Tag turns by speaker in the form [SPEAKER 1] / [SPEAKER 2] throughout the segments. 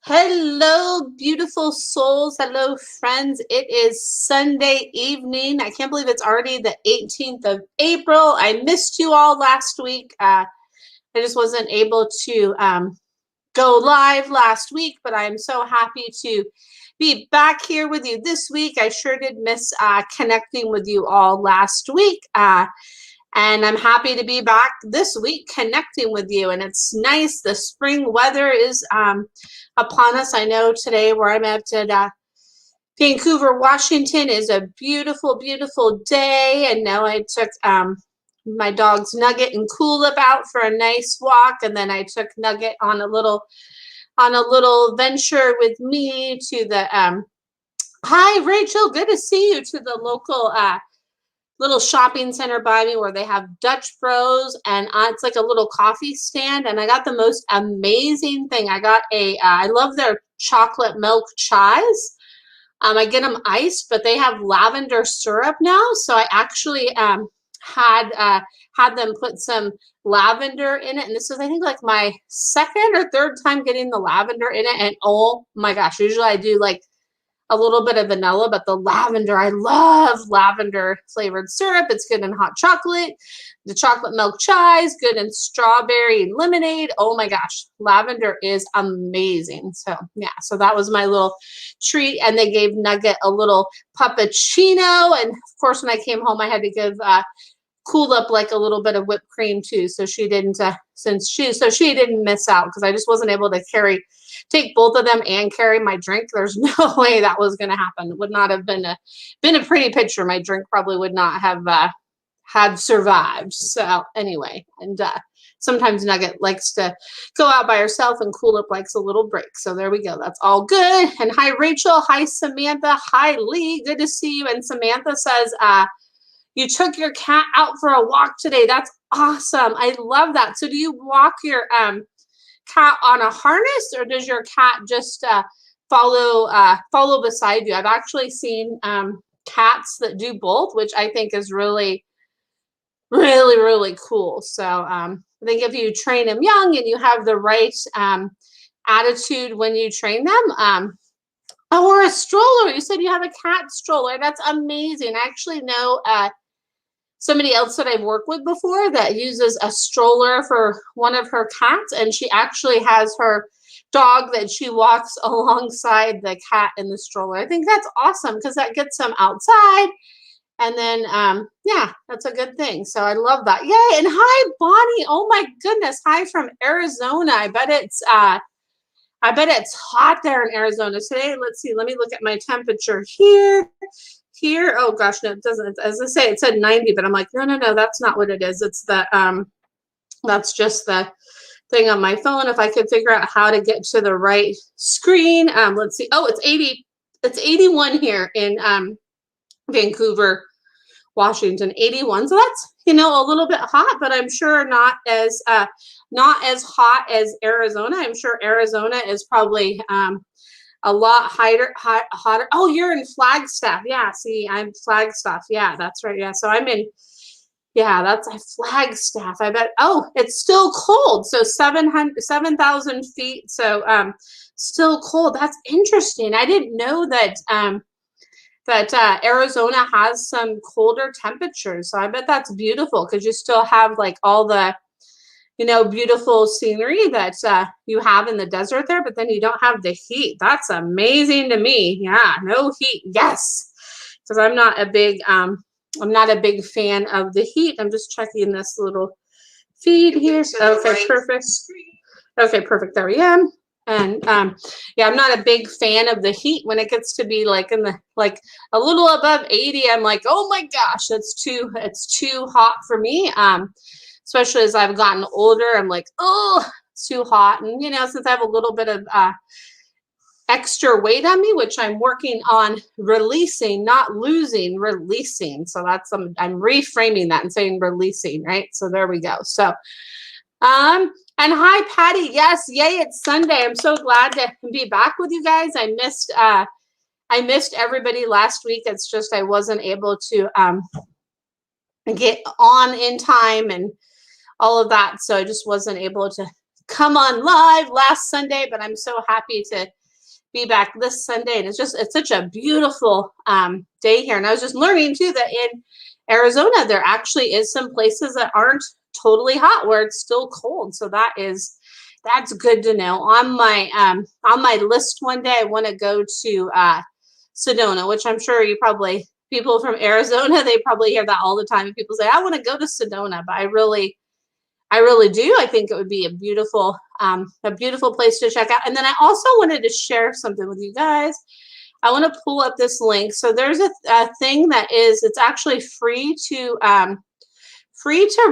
[SPEAKER 1] Hello, beautiful souls. Hello, friends. It is Sunday evening. I can't believe it's already the 18th of April. I missed you all last week. I just wasn't able to go live last week, but I'm so happy to be back here with you this week. I sure did miss connecting with you all last week. And I'm happy to be back this week connecting with you. And it's nice. The spring weather is upon us. I know today where I'm at Vancouver, Washington is a beautiful, beautiful day. And now I took my dogs Nugget and Coolip out for a nice walk. And then I took Nugget on a little venture with me to the hi Rachel, good to see you, to the local little shopping center by me where they have Dutch Bros, and it's like a little coffee stand. And I got the most amazing thing. I got I love their chocolate milk chais. I get them iced, but they have lavender syrup now. So I actually had them put some lavender in it. And this was, I think, like my second or third time getting the lavender in it. And oh my gosh, usually I do like a little bit of vanilla, but the lavender, I love lavender flavored syrup. It's good in hot chocolate. The chocolate milk chai is good in strawberry lemonade. Oh my gosh, lavender is amazing. So yeah, so that was my little treat. And they gave Nugget a little puppuccino. And of course, when I came home, I had to give Coolip like a little bit of whipped cream too, so she didn't she didn't miss out, because I just wasn't able to take both of them and carry my drink. There's no way that was going to happen. It would not have been a pretty picture. My drink probably would not have had survived. So anyway, and sometimes Nugget likes to go out by herself, and Coolip likes a little break. So there we go. That's all good. And hi Rachel, hi Samantha, hi Lee. Good to see you. And Samantha says, you took your cat out for a walk today. That's awesome. I love that. So do you walk your cat on a harness, or does your cat just follow beside you? I've actually seen cats that do both, which I think is really, really, really cool. So I think if you train them young and you have the right attitude when you train them, or a stroller. You said you have a cat stroller. That's amazing. I actually know somebody else that I've worked with before that uses a stroller for one of her cats, and she actually has her dog that she walks alongside the cat in the stroller. I think that's awesome, because that gets them outside, and then yeah, that's a good thing. So I love that. Yay. And hi Bonnie. Oh my goodness. Hi from Arizona. I bet it's hot there in Arizona today. Let's see. Let me look at my temperature here. Oh gosh, no, it doesn't. As I say, it said 90, but I'm like, no, that's not what it is. It's the that's just the thing on my phone. If I could figure out how to get to the right screen. Let's see. Oh, it's 80. It's 81 here in Vancouver, Washington. 81. So that's, a little bit hot, but I'm sure not as hot as Arizona. I'm sure Arizona is probably a lot hotter. Oh, you're in Flagstaff. Yeah, see, I'm Flagstaff. Yeah, that's right. Yeah, so I'm in, yeah, that's Flagstaff. I bet. Oh, it's still cold. So 7,000 feet. So still cold. That's interesting. I didn't know that Arizona has some colder temperatures. So I bet that's beautiful, because you still have like all the beautiful scenery that you have in the desert there, but then you don't have the heat. That's amazing to me. Yeah, no heat. Yes, because I'm not a big fan of the heat. I'm just checking this little feed here. Okay, perfect. Okay, perfect. There we are. And yeah, I'm not a big fan of the heat. When it gets to be like in the a little above 80, I'm like, oh my gosh, it's too hot for me. Especially as I've gotten older, I'm like, oh, it's too hot. And, since I have a little bit of extra weight on me, which I'm working on releasing, not losing, releasing. So that's, I'm reframing that and saying releasing, right? So there we go. So, and hi, Patty. Yes, yay, it's Sunday. I'm so glad to be back with you guys. I missed everybody last week. It's just I wasn't able to get on in time and all of that, so I just wasn't able come on live last Sunday, but I'm so happy to be back this Sunday. And it's such a beautiful day here. And I was just learning too that in Arizona, there actually is some places that aren't totally hot where it's still cold. So that's good to know. On my list one day, I want to go to Sedona, which I'm sure people from Arizona, they probably hear that all the time. And people say, I want to go to Sedona, but I really do. I think it would be a beautiful place to check out. And then I also wanted to share something with you guys. I want to pull up this link. So there's a thing it's actually free to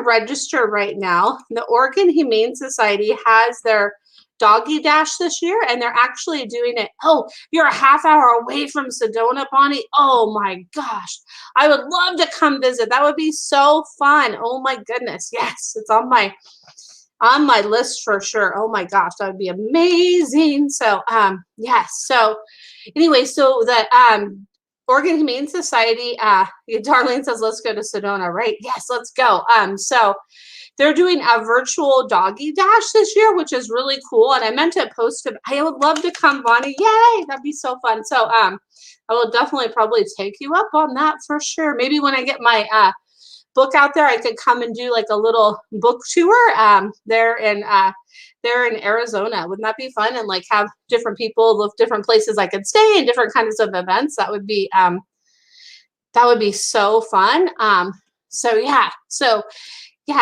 [SPEAKER 1] register right now. The Oregon Humane Society has their doggy dash this year, and they're actually doing it. Oh, you're a half hour away from Sedona, Bonnie. Oh my gosh, I would love to come visit. That would be so fun. Oh my goodness, yes, it's on my list for sure. Oh my gosh, that would be amazing. So yes. So anyway, so the Oregon Humane Society, Darlene says, let's go to Sedona, right? Yes, let's go. So they're doing a virtual doggy dash this year, which is really cool. And I meant to post it. I would love to come, Bonnie. Yay, that'd be so fun. So I will definitely probably take you up on that for sure. Maybe when I get my book out there, I could come and do like a little book tour there in Arizona. Wouldn't that be fun? And like have different people with different places I could stay and different kinds of events. That would be so fun.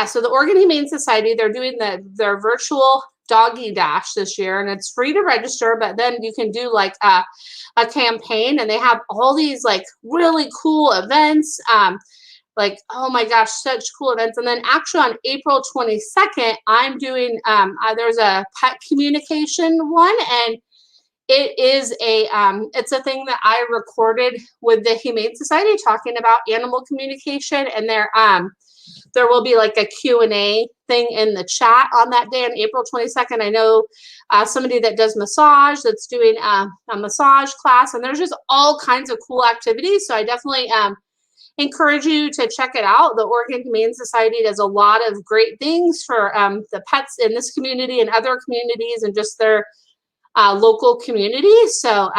[SPEAKER 1] So the Oregon Humane Society, they're doing their virtual doggy dash this year, and it's free to register, but then you can do like a campaign, and they have all these like really cool events. Like, oh my gosh, such cool events. And then actually on April 22nd, I'm doing, there's a pet communication one, and it is it's a thing that I recorded with the Humane Society talking about animal communication, and there will be like a Q&A thing in the chat on that day on April 22nd. I know somebody that does massage that's doing a massage class, and there's just all kinds of cool activities. So I definitely encourage you to check it out. The Oregon Humane Society does a lot of great things for the pets in this community and other communities and just their local community. So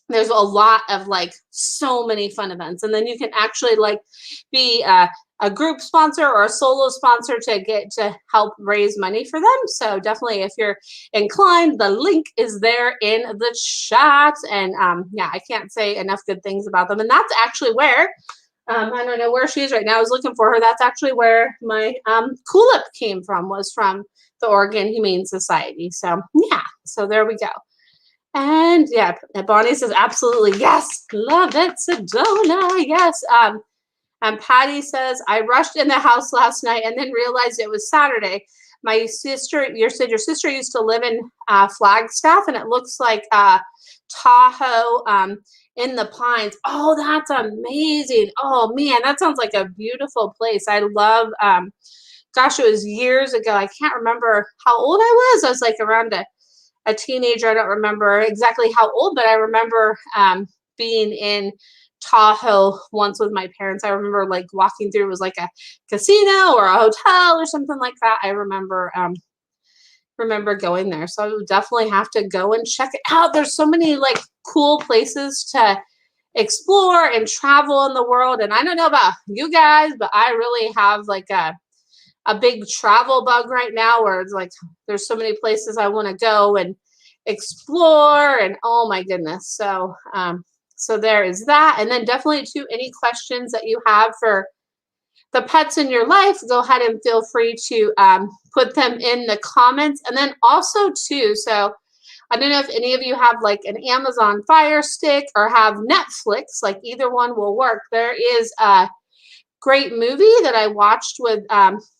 [SPEAKER 1] there's a lot of like so many fun events. And then you can actually like be a group sponsor or a solo sponsor to help raise money for them. So definitely, if you're inclined, the link is there in the chat. And I can't say enough good things about them. And that's actually where, I don't know where she is right now. I was looking for her. That's actually where my Coolip came from, was from the Oregon Humane Society. So yeah, so there we go. And yeah, Bonnie says, absolutely, yes, love it, Sedona, yes. And Patty says, I rushed in the house last night and then realized it was Saturday. My sister, your sister used to live in Flagstaff, and it looks like Tahoe in the Pines. Oh, that's amazing. Oh man, that sounds like a beautiful place. I love, gosh, it was years ago. I can't remember how old I was. I was like around a teenager. I don't remember exactly how old, but I remember being in Tahoe once with my parents. I remember like walking through, it was like a casino or a hotel or something like that. I remember going there. So I would definitely have to go and check it out. There's so many like cool places to explore and travel in the world. And I don't know about you guys, but I really have like a big travel bug right now, where it's like there's so many places I want to go and explore, and oh my goodness. So so there is that. And then definitely too, any questions that you have for the pets in your life, go ahead and feel free to put them in the comments. And then also too, so I don't know if any of you have like an Amazon Fire Stick or have Netflix, like either one will work. There is a great movie that I watched with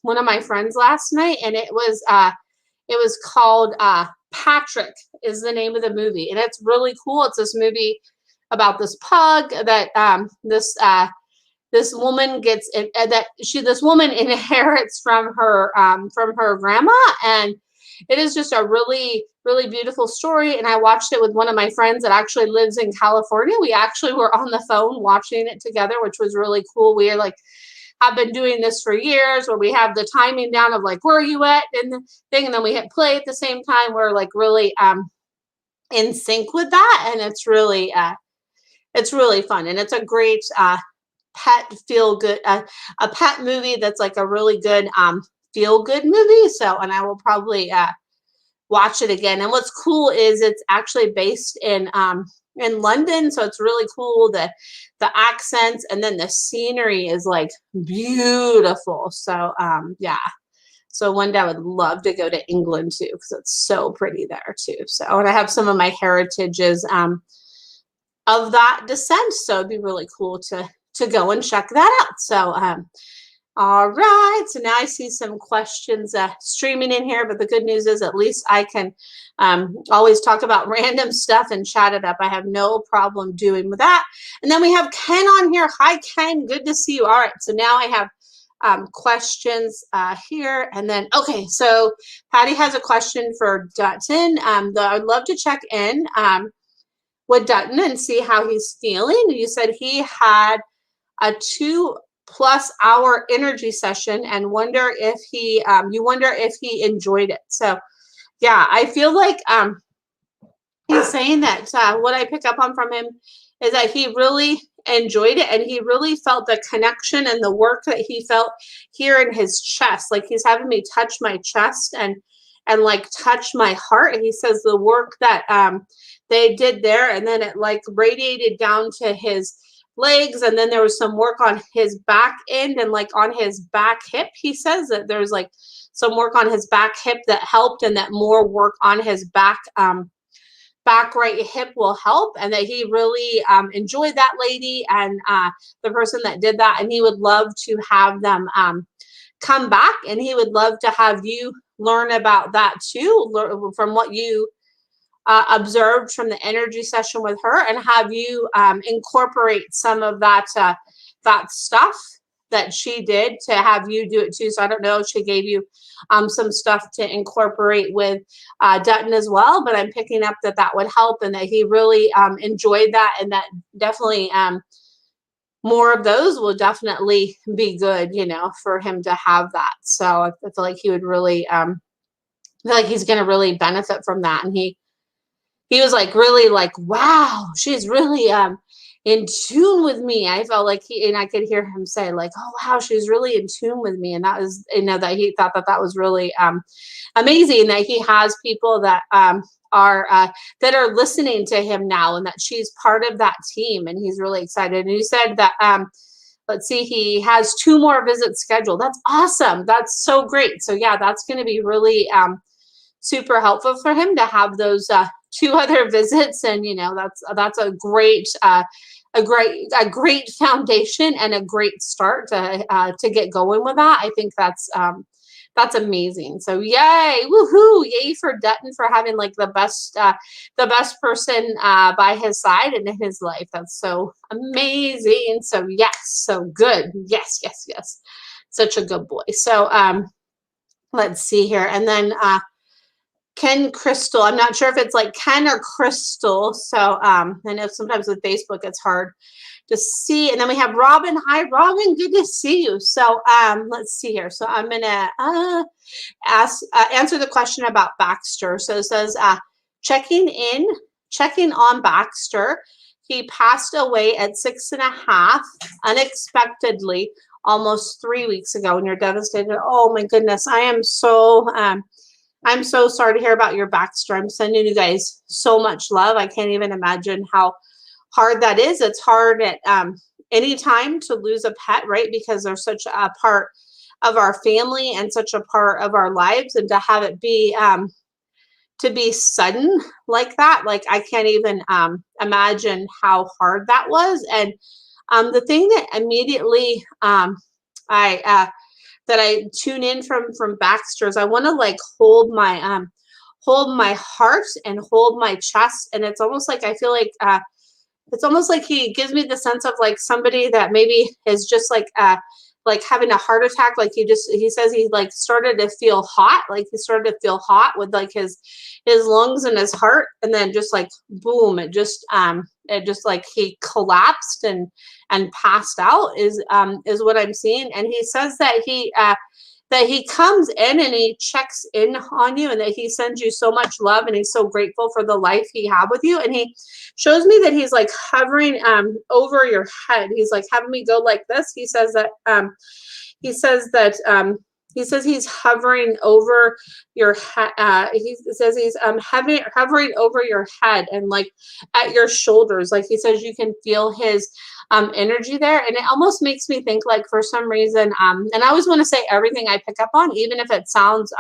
[SPEAKER 1] one of my friends last night, and it was called Patrick is the name of the movie, and it's really cool. It's this movie about this pug that this woman gets this woman inherits from her grandma, and it is just a really, really beautiful story. And I watched it with one of my friends that actually lives in California. We actually were on the phone watching it together, which was really cool. We like have been doing this for years, where we have the timing down of like, where are you at and the thing, and then we hit play at the same time. We're like really in sync with that, and it's really fun, and it's a great pet feel good a pet movie that's like a really good feel good movie. So, and I will probably watch it again. And what's cool is it's actually based in London, so it's really cool. The accents, and then the scenery is like beautiful. So yeah. So one day I would love to go to England too, because it's so pretty there too. So, and I have some of my heritages of that descent. So it'd be really cool to go and check that out. So all right, so now I see some questions streaming in here, but the good news is at least I can always talk about random stuff and chat it up. I have no problem doing with that. And then we have Ken on here. Hi, Ken. Good to see you. All right, so now I have questions here. And then, okay, so Patty has a question for Dutton. I'd love to check in with Dutton and see how he's feeling. You said he had a 2+ hour energy session and wonder if he you wonder if he enjoyed it. So yeah, I feel like he's saying that what I pick up on from him is that he really enjoyed it, and he really felt the connection and the work that he felt here in his chest. Like he's having me touch my chest and like touch my heart. And he says the work that they did there, and then it like radiated down to his legs, and then there was some work on his back end and like on his back hip. He says that there's like some work on his back hip that helped, and that more work on his back right hip will help, and that he really enjoyed that lady and the person that did that, and he would love to have them come back, and he would love to have you learn about that too, from what you observed from the energy session with her, and have you incorporate some of that stuff that she did, to have you do it too. So I don't know if she gave you some stuff to incorporate with Dutton as well, but I'm picking up that would help, and that he really enjoyed that, and that definitely more of those will definitely be good, for him to have that. So I feel like he would really feel like he's going to really benefit from that. And he was like really like, wow, she's really in tune with me. I felt like and I could hear him say like, oh wow, she's really in tune with me. And that was, that he thought that was really amazing, that he has people that are listening to him now, and that she's part of that team, and he's really excited. And he said that let's see, he has 2 more visits scheduled. That's awesome. That's so great. So yeah, that's going to be really super helpful for him to have those 2 other visits. And that's a great foundation and a great start to get going with that. I think that's amazing. So yay, woohoo, yay for Dutton for having like the best person by his side and in his life. That's so amazing. So yes, so good. Yes. Such a good boy. So let's see here. And then Ken Crystal. I'm not sure if it's like Ken or Crystal. So I know sometimes with Facebook it's hard to see. And then we have Robin. Hi, Robin. Good to see you. So let's see here. So I'm gonna answer the question about Baxter. So it says checking on Baxter. He passed away at 6.5 unexpectedly almost 3 weeks ago, and you're devastated. Oh my goodness. I'm so sorry to hear about your Baxter. I'm sending you guys so much love. I can't even imagine how hard that is. It's hard at any time to lose a pet, right? Because they're such a part of our family and such a part of our lives, and to have it be to be sudden like that, like I can't even imagine how hard that was. And the thing that immediately I tune in from Baxter's, I want to like hold my heart and hold my chest, and it's almost like I feel like it's almost like he gives me the sense of like somebody that maybe is just like like having a heart attack. Like he says he like started to feel hot, like he started to feel hot with like his lungs and his heart, and then just like boom, it just like he collapsed and passed out is what I'm seeing. And he says that he comes in and he checks in on you, and that he sends you so much love, and he's so grateful for the life he had with you. And he shows me that he's like hovering over your head. He's like having me go like this. He says that he says he's hovering over your head. He says he's hovering over your head and like at your shoulders. Like he says you can feel his energy there. And it almost makes me think like for some reason, and I always want to say everything I pick up on, even if it sounds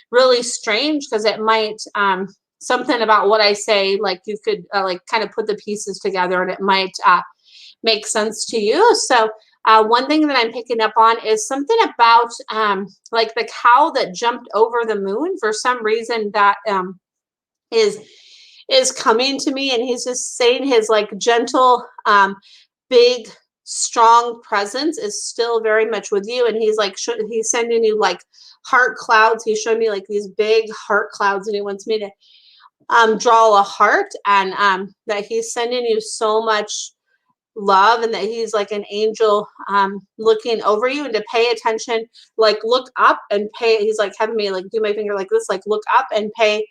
[SPEAKER 1] really strange, because it might something about what I say, like you could like kind of put the pieces together and it might make sense to you. So one thing that I'm picking up on is something about like the cow that jumped over the moon. For some reason that is coming to me, and he's just saying his like gentle, big, strong presence is still very much with you. And he's like he's sending you like heart clouds. He showed me like these big heart clouds, and he wants me to draw a heart, and that he's sending you so much love, and that he's like an angel looking over you, and to pay attention, like look up and pay. He's like having me like do my finger like this, like look up and pay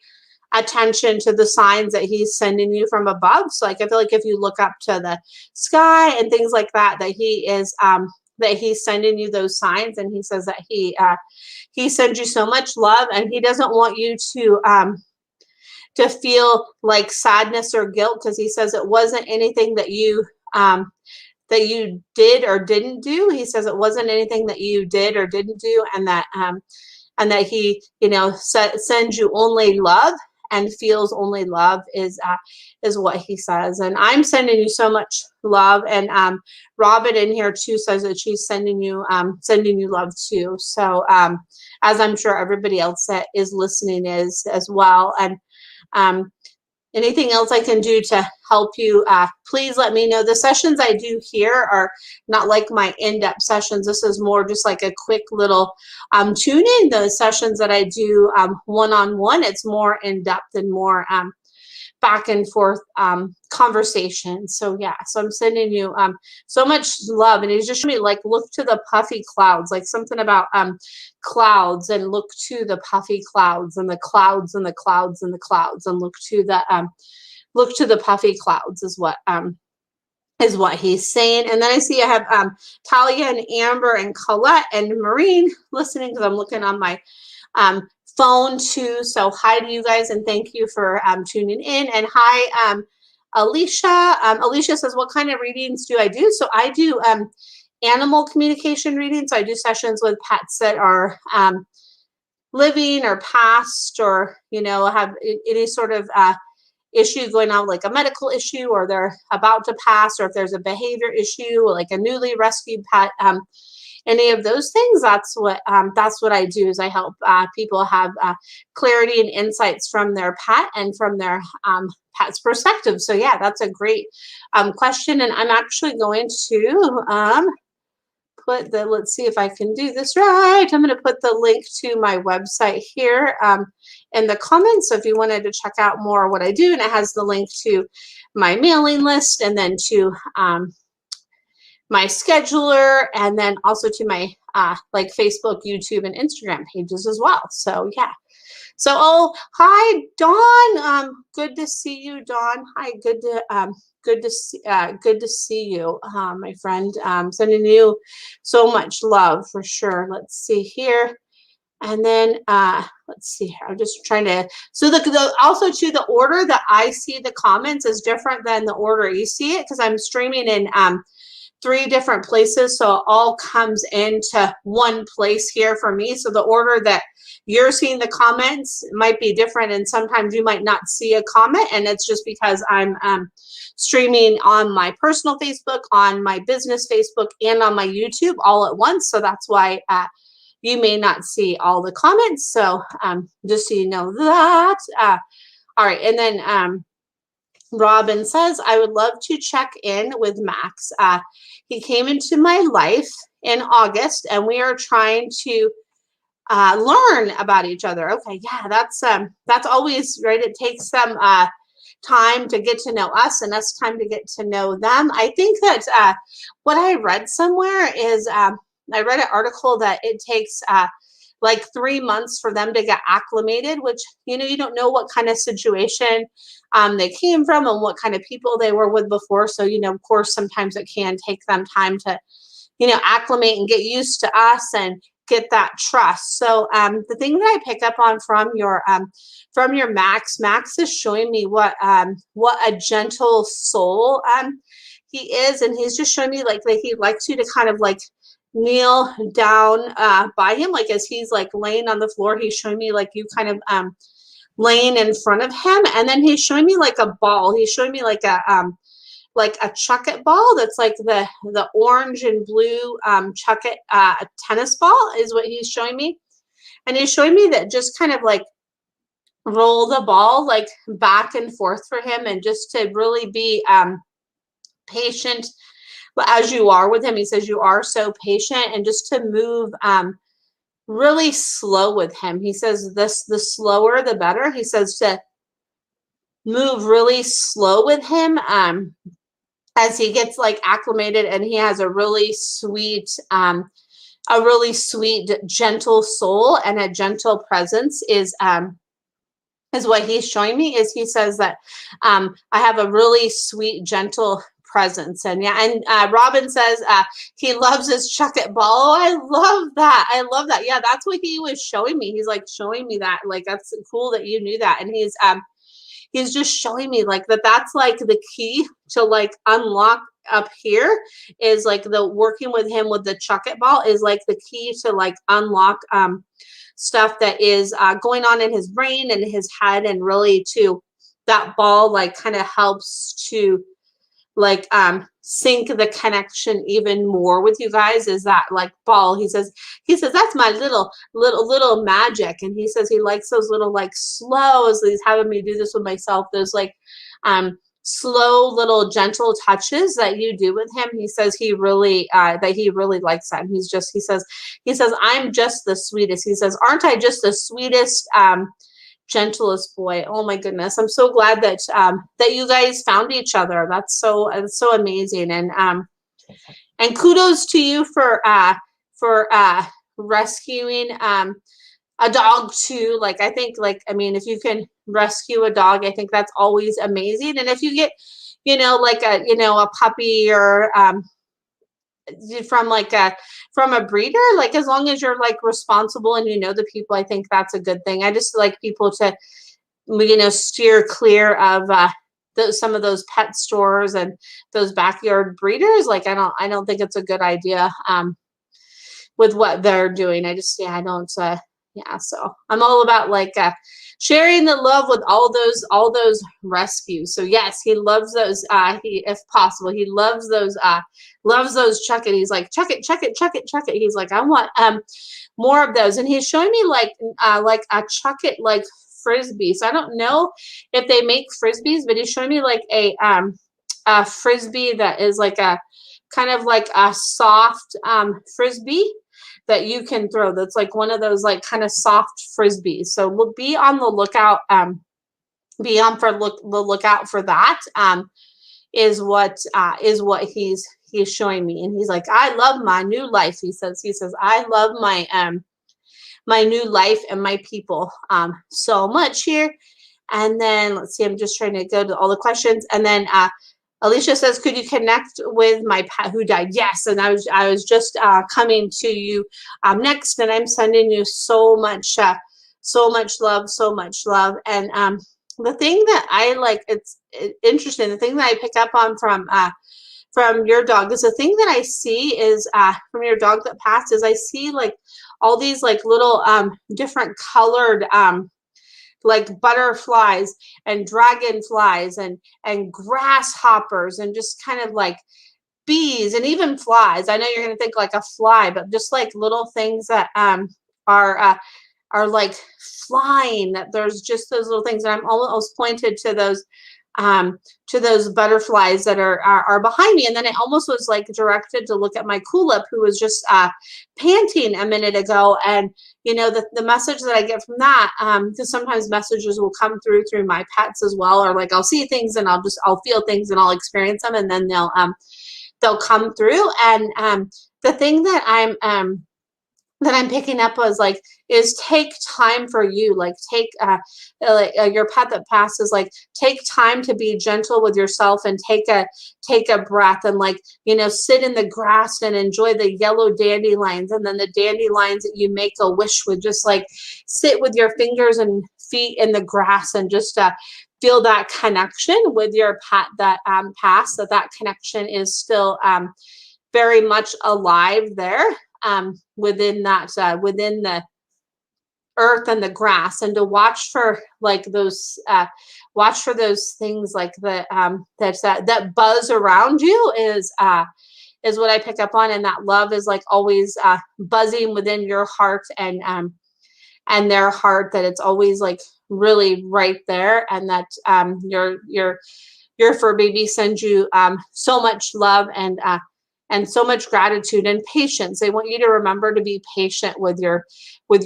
[SPEAKER 1] attention to the signs that he's sending you from above. So like I feel like if you look up to the sky and things like that, that he is that he's sending you those signs. And he says that he sends you so much love, and he doesn't want you to feel like sadness or guilt, because he says it wasn't anything that you did or didn't do. He says it wasn't anything that you did or didn't do, and that he, you know, sends you only love and feels only love is what he says. And I'm sending you so much love. And Robin in here too says that she's sending you love too. So as I'm sure everybody else that is listening is as well. And anything else I can do to help you, please let me know. The sessions I do here are not like my in-depth sessions. This is more just like a quick little tune in. The sessions that I do one-on-one, it's more in-depth and more back and forth conversation. So yeah, so I'm sending you so much love. And he's just showing me like look to the puffy clouds, like something about clouds, and look to the puffy clouds, and the clouds and the clouds and the clouds, and look to the puffy clouds is what he's saying. And then I see I have Talia and Amber and Colette and Maureen listening, because I'm looking on my phone too. So hi to you guys, and thank you for tuning in. And hi Alicia. Alicia says, what kind of readings do I do? So I do animal communication readings. So I do sessions with pets that are living or passed, or you know, have any sort of issue going on, like a medical issue, or they're about to pass, or if there's a behavior issue, like a newly rescued pet, any of those things. That's what I do, is I help people have clarity and insights from their pet and from their pet's perspective. So yeah, that's a great question. And I'm actually going to let's see if I can do this right. I'm going to put the link to my website here in the comments. So if you wanted to check out more of what I do, and it has the link to my mailing list, and then to my scheduler, and then also to my like Facebook, YouTube, and Instagram pages as well. So yeah. So hi Dawn. Good to see you, Dawn. Hi, good to see you, my friend. Sending you so much love for sure. Let's see here. And then let's see here. I'm just trying to, so also to the order that I see the comments is different than the order you see it, because I'm streaming in 3 different places. So it all comes into one place here for me. So the order that you're seeing the comments might be different, and sometimes you might not see a comment, and it's just because I'm streaming on my personal Facebook, on my business Facebook, and on my YouTube all at once. So that's why you may not see all the comments. So just so you know that. All right, and then Robin says, I would love to check in with Max. He came into my life in August, and we are trying to learn about each other. Okay, yeah, that's always right. It takes some time to get to know us and us time to get to know them. I think that what I read somewhere is I read an article that it takes like 3 months for them to get acclimated, which, you know, you don't know what kind of situation they came from and what kind of people they were with before. So, you know, of course, sometimes it can take them time to, you know, acclimate and get used to us and get that trust. So the thing that I pick up on from your Max is showing me what a gentle soul he is, and he's just showing me like that he likes you to kind of like kneel down by him, like as he's like laying on the floor. He's showing me like you kind of laying in front of him, and then he's showing me like a ball. He's showing me like a chucket ball that's like the orange and blue chucket tennis ball is what he's showing me. And he's showing me that just kind of like roll the ball like back and forth for him, and just to really be patient as you are with him. He says you are so patient, and just to move really slow with him. He says the slower the better. He says to move really slow with him as he gets like acclimated, and he has a really sweet gentle soul, and a gentle presence is what he's showing me. Is he says that I have a really sweet gentle presence. And yeah, and Robin says he loves his chuck it ball. Oh, I love that. Yeah, that's what he was showing me. He's like showing me that, like, that's cool that you knew that. And he's just showing me like that's like the key to like unlock up here, is like the working with him with the chuck it ball is like the key to like unlock stuff that is going on in his brain and his head, and really to that ball like kind of helps to like sync the connection even more with you guys. Is that like ball, he says that's my little magic. And he says he likes those little like slows. He's having me do this with myself, those like slow little gentle touches that you do with him. He says he really likes that. And he says I'm just the sweetest. He says, aren't I just the sweetest gentlest boy? Oh my goodness, I'm so glad that that you guys found each other. That's so amazing. And kudos to you for rescuing a dog too. Like, I think, like, I mean, if you can rescue a dog, I think that's always amazing. And if you get, you know, like a puppy or from a breeder, like, as long as you're like responsible and you know the people, I think that's a good thing. I just like people to, you know, steer clear of some of those pet stores and those backyard breeders. Like, I don't think it's a good idea with what they're doing. I just, yeah, I don't so I'm all about like sharing the love with all those rescues. So yes, he loves those. If possible, he loves those chuck it. He's like, chuck it. He's like, I want more of those. And he's showing me like a chuck it like frisbee. So I don't know if they make frisbees, but he's showing me like a frisbee that is like a kind of like a soft frisbee that you can throw. That's like one of those like kind of soft frisbees. So we'll be on the lookout. The lookout for that. Is what he's showing me. And he's like, I love my new life. He says I love my my new life and my people so much here. And then let's see, I'm just trying to go to all the questions. And then Alicia says, could you connect with my pet who died? Yes. And I was just coming to you next, and I'm sending you so much love. And the thing that I like, it's interesting, the thing that I pick up on from your dog is, the thing that I see is from your dog that passed is, I see like all these like little different colored like butterflies and dragonflies and grasshoppers and just kind of like bees and even flies. I know you're going to think like a fly, but just like little things that are like flying, that there's just those little things. And I'm almost pointed to those to those butterflies that are behind me. And then it almost was like directed to look at my Kulip, who was just panting a minute ago. And, you know, the message that I get from that, because sometimes messages will come through my pets as well, or like I'll see things and I'll feel things and I'll experience them, and then they'll come through. And the thing that I'm picking up was like, is take time for you. Like take your pet that passes, like take time to be gentle with yourself and take a breath, and like, you know, sit in the grass and enjoy the yellow dandelions, and then the dandelions that you make a wish with, just like sit with your fingers and feet in the grass and just feel that connection with your pet that passed, that connection is still very much alive there. Within the earth and the grass, and to watch for like those things like that buzz around you is what I pick up on. And that love is like always buzzing within your heart and their heart, that it's always like really right there, and that your fur baby sends you so much love and so much gratitude and patience. They want you to remember to be patient with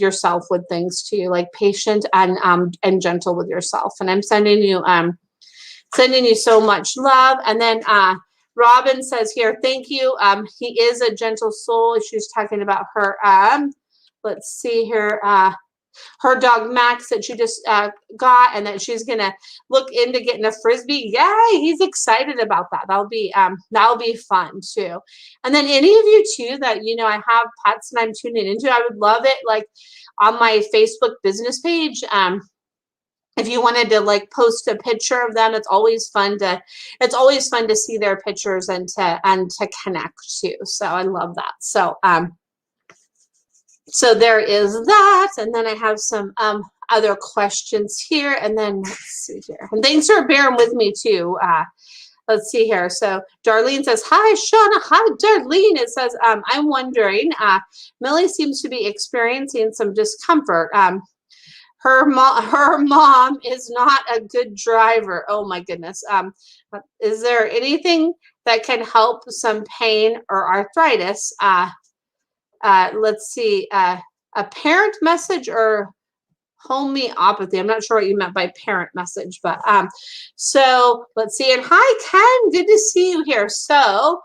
[SPEAKER 1] yourself, with things too, like patient and gentle with yourself. And I'm sending you so much love. And then Robin says here, thank you. He is a gentle soul. She's talking about her let's see here, her dog Max that she just got, and that she's gonna look into getting a frisbee. Yeah, he's excited about that. That'll be fun too. And then any of you too that, you know, I have pets and I'm tuning into, I would love it, like on my Facebook business page, if you wanted to like post a picture of them. It's always fun to see their pictures and to connect too. So I love that. So there is that. And then I have some other questions here. And then let's see here. And thanks for bearing with me too. Let's see here. So Darlene says, hi, Shauna. Hi, Darlene. It says, I'm wondering, Millie seems to be experiencing some discomfort. Her mom is not a good driver. Oh my goodness. Is there anything that can help some pain or arthritis? Let's see, a parent message or homeopathy. I'm not sure what you meant by parent message, but so let's see. And hi, Ken, good to see you here. So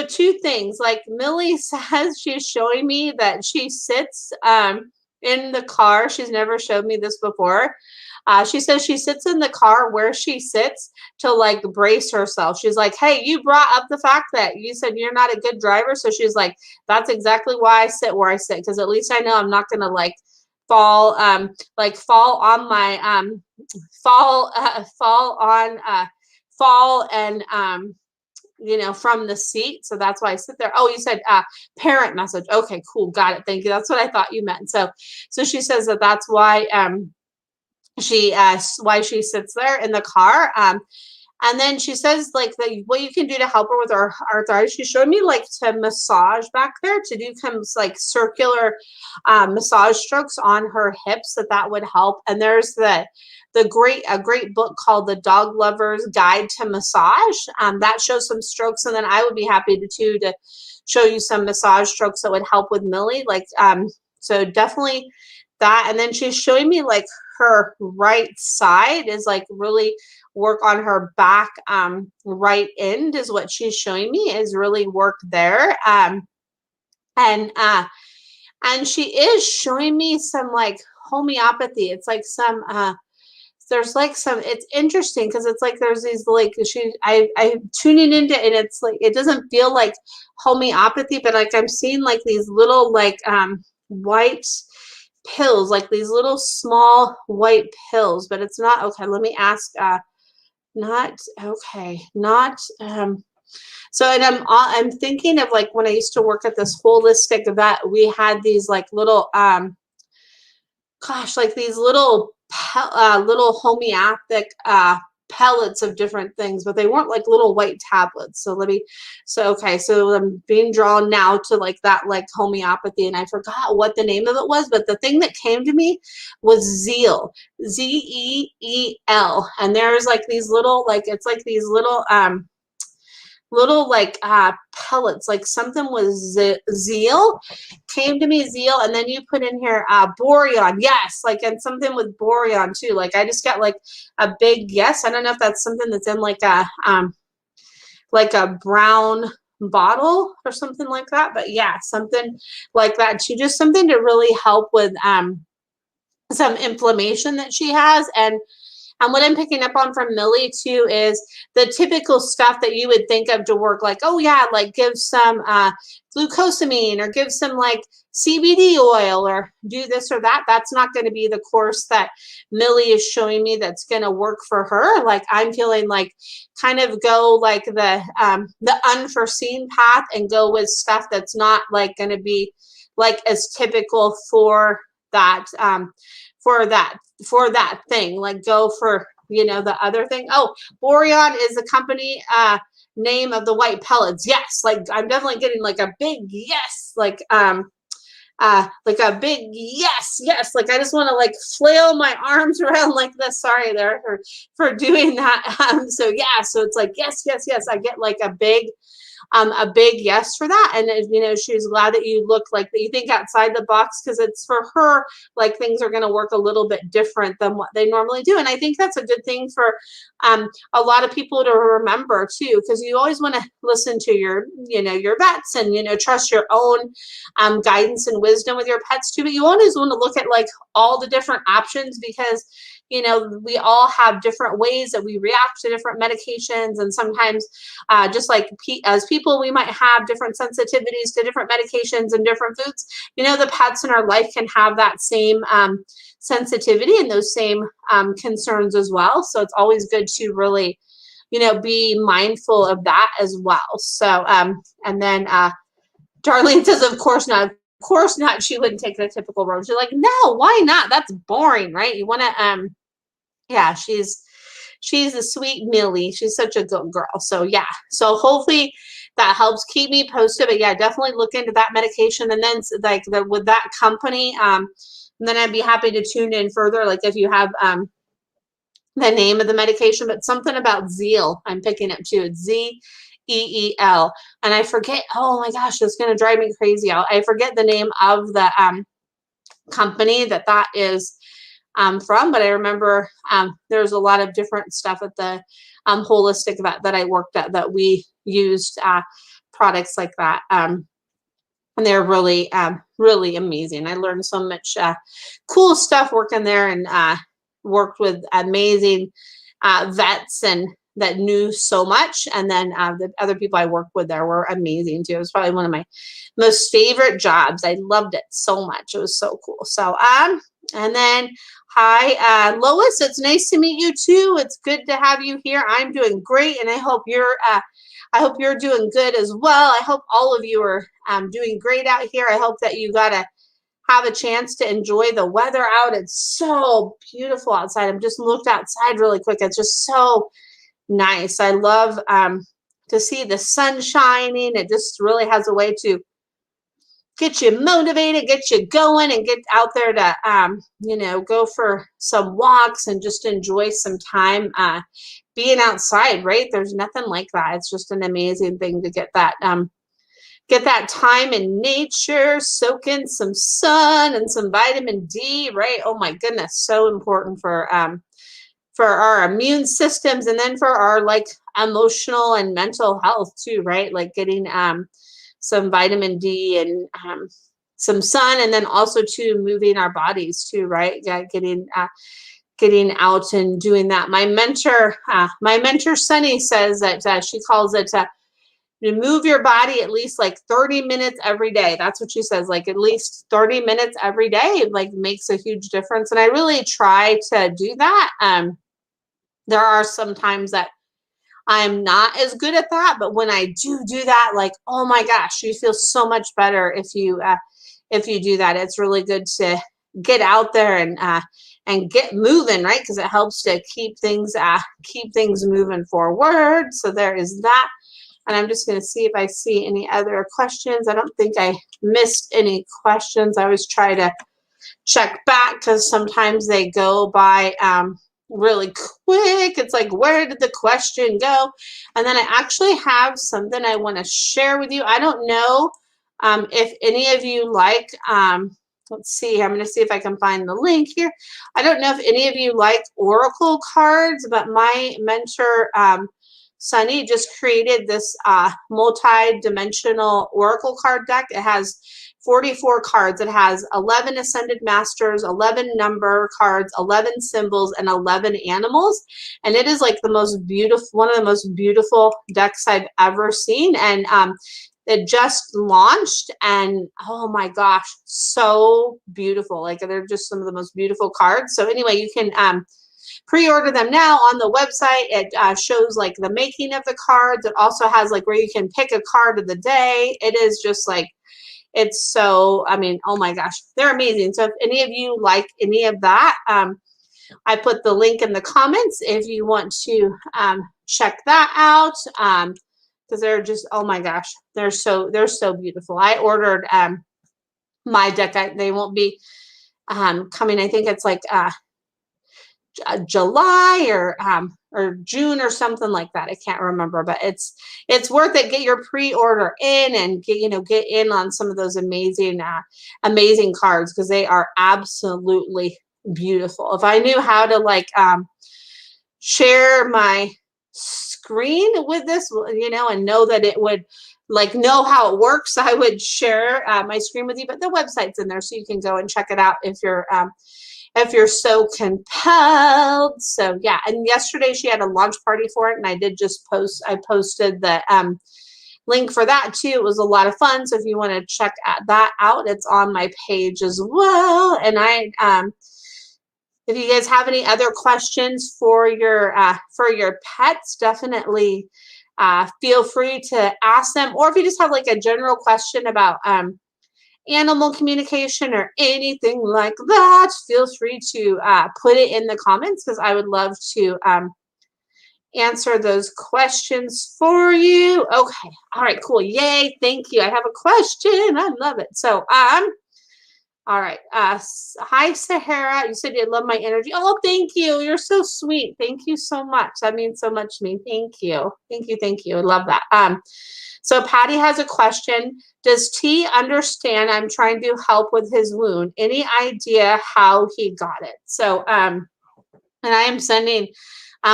[SPEAKER 1] two things. Like Millie says, she's showing me that she sits in the car. She's never showed me this before. She says she sits in the car where she sits to like brace herself. She's like, hey, you brought up the fact that you said you're not a good driver. So she's like, that's exactly why I sit where I sit. Because at least I know I'm not going to like fall on my fall and you know, from the seat. So that's why I sit there. Oh, you said parent message. Okay, cool. Got it. Thank you. That's what I thought you meant. So she says that's why why she sits there in the car. And then she says like what you can do to help her with her arthritis. She showed me like to massage back there, to do kind of like circular massage strokes on her hips, that would help. And there's a great book called The Dog Lover's Guide to Massage that shows some strokes. And then I would be happy to show you some massage strokes that would help with Millie. Like so definitely that. And then she's showing me like her right side is like really work on her back right end is what she's showing me, is really work there. And she is showing me some like homeopathy. It's like some there's like some, it's interesting because it's like there's these like I'm tuning into it, and it's like it doesn't feel like homeopathy, but like I'm seeing like these little like white pills, like these little small white pills, but it's not okay. Let me ask so, and I'm thinking of like when I used to work at this holistic vet, we had these like little like these little homeopathic pellets of different things, but they weren't like little white tablets. So I'm being drawn now to like that, like homeopathy, and I forgot what the name of it was, but the thing that came to me was Zeal, Zeel. And there's like these little, like, it's like these little like pellets, like something was Zeal came to me, Zeal, and then you put in here boron, yes, like, and something with boron too. Like I just got like a big yes. I don't know if that's something that's in like a brown bottle or something like that, but yeah, something like that too, just something to really help with some inflammation that she has. And what I'm picking up on from Millie too is the typical stuff that you would think of to work, like, oh yeah, like give some glucosamine, or give some like CBD oil, or do this or that. That's not going to be the course that Millie is showing me that's going to work for her. Like I'm feeling like kind of go like the unforeseen path and go with stuff that's not like going to be like as typical for that for that thing, like go for, the other thing. Oh, boron is the company name of the white pellets. Yes, like I'm definitely getting like a big yes, like a big yes, like I just want to like flail my arms around like this. Sorry there for doing that. So yeah, so it's like yes, I get like a big yes for that. And she's glad that you look like that, you think outside the box, because it's for her, like things are going to work a little bit different than what they normally do. And I think that's a good thing for a lot of people to remember too, because you always want to listen to your vets, and trust your own guidance and wisdom with your pets too. But you always want to look at like all the different options, because we all have different ways that we react to different medications. And sometimes just like as people, we might have different sensitivities to different medications and different foods. The pets in our life can have that same sensitivity and those same concerns as well. So it's always good to really, be mindful of that as well. So, and then Darlene says, of course not. Of course not. She wouldn't take the typical road. She's like, no, why not? That's boring, right? You want to, yeah, she's a sweet Millie. She's such a good girl. So yeah, so hopefully that helps. Keep me posted. But yeah, definitely look into that medication, and then like with that company, and then I'd be happy to tune in further, like if you have the name of the medication. But something about Zeal I'm picking up too. It's Zeel, and I forget. Oh my gosh, it's gonna drive me crazy. I forget the name of the company that is from, but I remember there's a lot of different stuff at the holistic vet that I worked at that we used products like that, and they're really really amazing. I learned so much cool stuff working there, and worked with amazing vets and that knew so much. And then the other people I worked with there were amazing too. It was probably one of my most favorite jobs. I loved it so much. It was so cool. So and then hi Lois, it's nice to meet you too. It's good to have you here. I'm doing great, and I hope you're doing good as well. I hope all of you are doing great out here. I hope that you got to have a chance to enjoy the weather out. It's so beautiful outside. I've just looked outside really quick. It's just so nice. I love to see the sun shining. It just really has a way to get you motivated, get you going, and get out there to go for some walks and just enjoy some time being outside, right? There's nothing like that. It's just an amazing thing to get that time in nature, soak in some sun and some vitamin D, right? Oh my goodness, so important for our immune systems, and then for our like emotional and mental health too, right? Like getting some vitamin D and some sun, and then also too moving our bodies too, right? Yeah, getting out and doing that. My mentor Sunny says that she calls it you move your body at least like 30 minutes every day. That's what she says, like at least 30 minutes every day. It like makes a huge difference. And I really try to do that. There are some times that I'm not as good at that, but when I do that, like, oh my gosh, you feel so much better if you do that. It's really good to get out there and and get moving, right? Because it helps to keep things moving forward. So there is that. And I'm just going to see if I see any other questions. I don't think I missed any questions. I always try to check back because sometimes they go by really quick. It's like, where did the question go? And then I actually have something I want to share with you. I don't know if any of you like, let's see, I'm going to see if I can find the link here. I don't know if any of you like Oracle cards, but my mentor, Sunny, just created this multi-dimensional Oracle card deck. It has 44 cards. It has 11 Ascended Masters, 11 number cards, 11 symbols, and 11 animals. And it is like the most beautiful, one of the most beautiful decks I've ever seen. And it just launched, and oh my gosh, so beautiful. Like, they're just some of the most beautiful cards. So anyway, you can pre-order them now on the website. It shows like the making of the cards. It also has like where you can pick a card of the day. It is just like, it's so, I mean, oh my gosh, they're amazing. So if any of you like any of that, I put the link in the comments if you want to check that out. Because they're just, oh my gosh, they're so beautiful. I ordered my deck. They won't be coming. I think it's like July or June or something like that. I can't remember, but it's worth it. Get your pre-order in and get in on some of those amazing cards, because they are absolutely beautiful. If I knew how to like share my screen with this, and know that it would like know how it works, I would share my screen with you. But the website's in there, so you can go and check it out if you're so compelled. So yeah, and yesterday she had a launch party for it, and I posted the link for that too. It was a lot of fun. So if you want to check that out, it's on my page as well. And if you guys have any other questions for your pets, definitely feel free to ask them. Or if you just have like a general question about animal communication or anything like that, feel free to put it in the comments, because I would love to answer those questions for you. Okay. All right, cool. Yay. Thank you. I have a question. I love it. So, all right. Hi, Sahara. You said you love my energy. Oh, thank you. You're so sweet. Thank you so much. That means so much to me. Thank you. Thank you. Thank you. I love that. So Patty has a question. Does T understand I'm trying to help with his wound? Any idea how he got it? So, and I am sending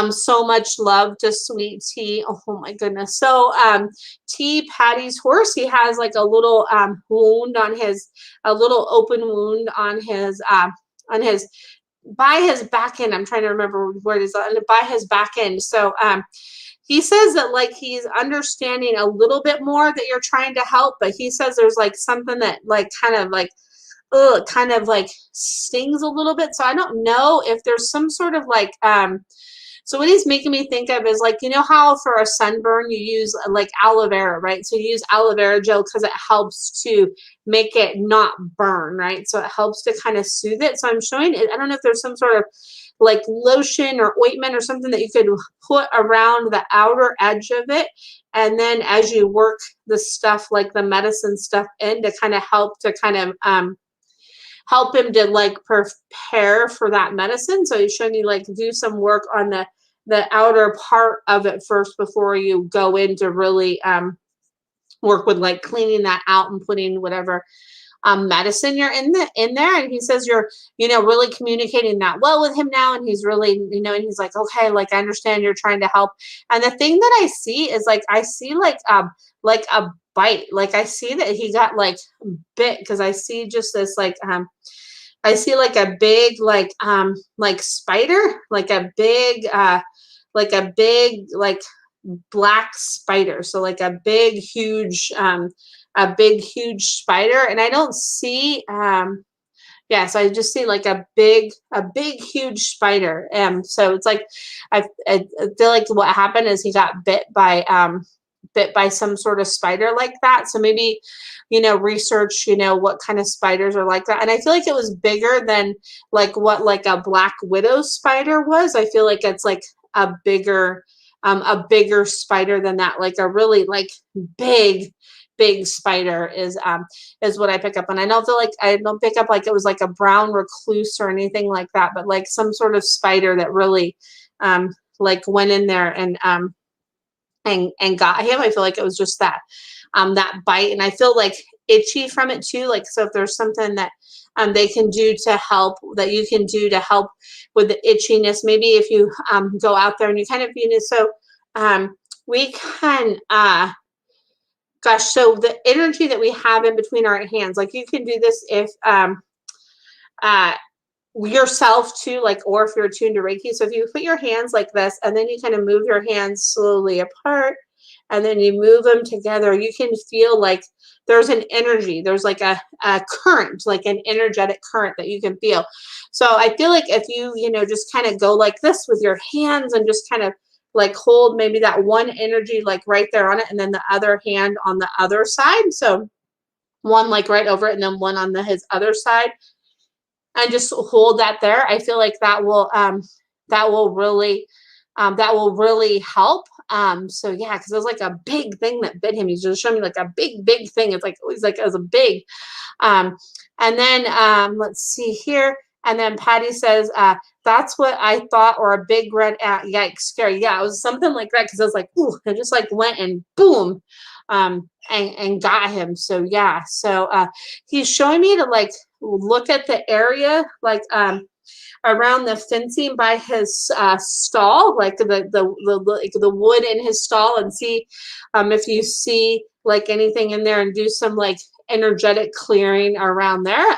[SPEAKER 1] so much love to sweet T. Oh my goodness. So T, Patty's horse, he has like a little wound on a little open wound on his by his back end. I'm trying to remember where it is, by his back end. So he says that like he's understanding a little bit more that you're trying to help, but he says there's like something that like kind of like stings a little bit. So I don't know if there's some sort of like so what he's making me think of is like, how for a sunburn you use like aloe vera, right? So you use aloe vera gel because it helps to make it not burn, right? So it helps to kind of soothe it. So I'm showing it. I don't know if there's some sort of like lotion or ointment or something that you could put around the outer edge of it. And then as you work the stuff, like the medicine stuff in, to kind of help to kind of help him to like prepare for that medicine. So he's showing you like do some work on the outer part of it first before you go in to really work with like cleaning that out and putting whatever medicine you're in there. And he says you're really communicating that well with him now, and he's really and he's like, okay, like I understand you're trying to help. And the thing that I see is like I see like a bite. Like I see that he got like bit, because I see just this like I see like a big like spider, like a big like black spider. So like a big huge spider. And I don't see yeah, so I just see like a big huge spider. So it's like I feel like what happened is he got bit by bit by some sort of spider like that. So maybe, research, what kind of spiders are like that. And I feel like it was bigger than like what like a black widow spider was. I feel like it's like a bigger spider than that, like a really like big big spider is what I pick up. And I don't feel like I don't pick up like it was like a brown recluse or anything like that, but like some sort of spider that really like went in there and got him. I feel like it was just that bite, and I feel like itchy from it too. Like, so if there's something that they can do to help, that you can do to help with the itchiness, maybe if you go out there and you kind of so we can gosh, so the energy that we have in between our hands, like you can do this if uh yourself too, like, or if you're attuned to Reiki. So if you put your hands like this and then you kind of move your hands slowly apart and then you move them together, you can feel like there's an energy, there's like a current, like an energetic current that you can feel. So I feel like if you just kind of go like this with your hands and just kind of like hold maybe that one energy like right there on it, and then the other hand on the other side. So one like right over it and then one on his other side, and just hold that there. I feel like that will really help. So yeah, because it was like a big thing that bit him. He's just showing me like a big thing. It's like always like it was a big. And then let's see here. And then Patty says, that's what I thought, or a big red ant. Yikes, scary. Yeah, it was something like that, because I was like, ooh, it just like went and boom, and got him. So yeah, so he's showing me to like look at the area, like around the fencing by his stall, like the wood in his stall, and see if you see like anything in there, and do some like energetic clearing around there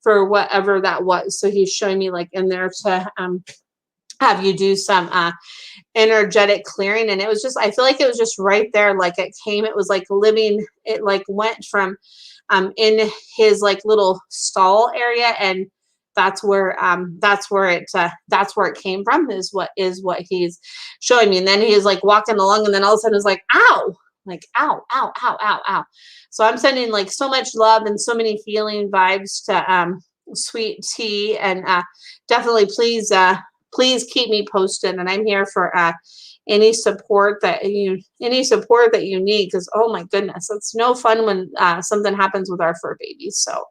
[SPEAKER 1] for whatever that was. So he's showing me like in there to have you do some energetic clearing. And it was just, I feel like it was just right there, like it was like living, it like went from in his like little stall area, and that's where it came from, is what he's showing me. And then he's like walking along, and then all of a sudden it's like, ow, like ow, ow, ow, ow, ow. So I'm sending like so much love and so many healing vibes to Sweet Tea, and definitely please keep me posted, and I'm here for any support that you need, because oh my goodness, it's no fun when something happens with our fur babies. So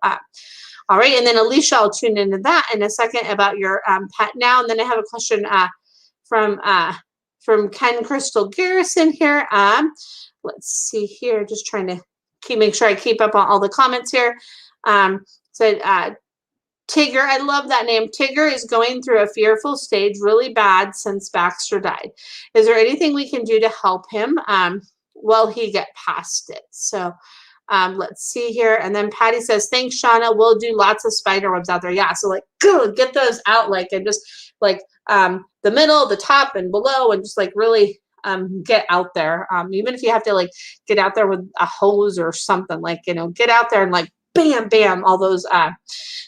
[SPEAKER 1] all right, and then Alicia, I'll tune into that in a second about your pet now. And then I have a question from Ken Crystal Garrison here. Let's see here, just trying to make sure I keep up on all the comments here. Said Tigger, I love that name. Tigger is going through a fearful stage, really bad since Baxter died. Is there anything we can do to help him while he get past it? So let's see here. And then Patty says, thanks, Shauna. We'll do lots of spider webs out there. Yeah, so like get those out, like, and just like the middle, the top, and below, and just like really get out there. Even if you have to like get out there with a hose or something, like, get out there and like bam, bam, all those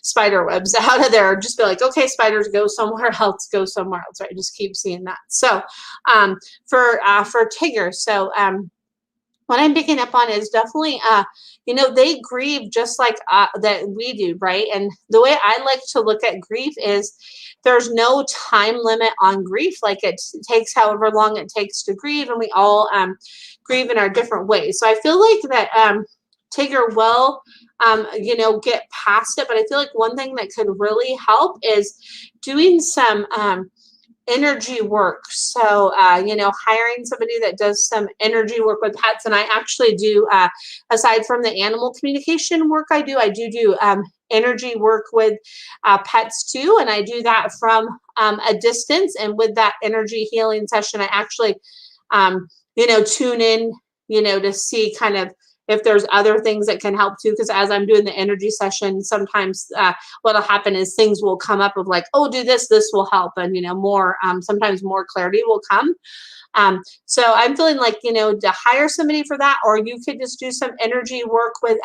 [SPEAKER 1] spider webs out of there. Just be like, okay, spiders, go somewhere else, right? Just keep seeing that. So for Tigger, so what I'm picking up on is definitely, they grieve just like that we do, right? And the way I like to look at grief is there's no time limit on grief. Like it takes however long it takes to grieve, and we all grieve in our different ways. So I feel like that Tigger will, get past it. But I feel like one thing that could really help is doing some energy work. So, hiring somebody that does some energy work with pets. And I actually do, aside from the animal communication work I do energy work with pets too. And I do that from a distance. And with that energy healing session, I actually, tune in, to see kind of if there's other things that can help too. Because as I'm doing the energy session, sometimes what'll happen is things will come up of like, oh, do this will help. And, more, sometimes more clarity will come. So I'm feeling like, to hire somebody for that, or you could just do some energy work with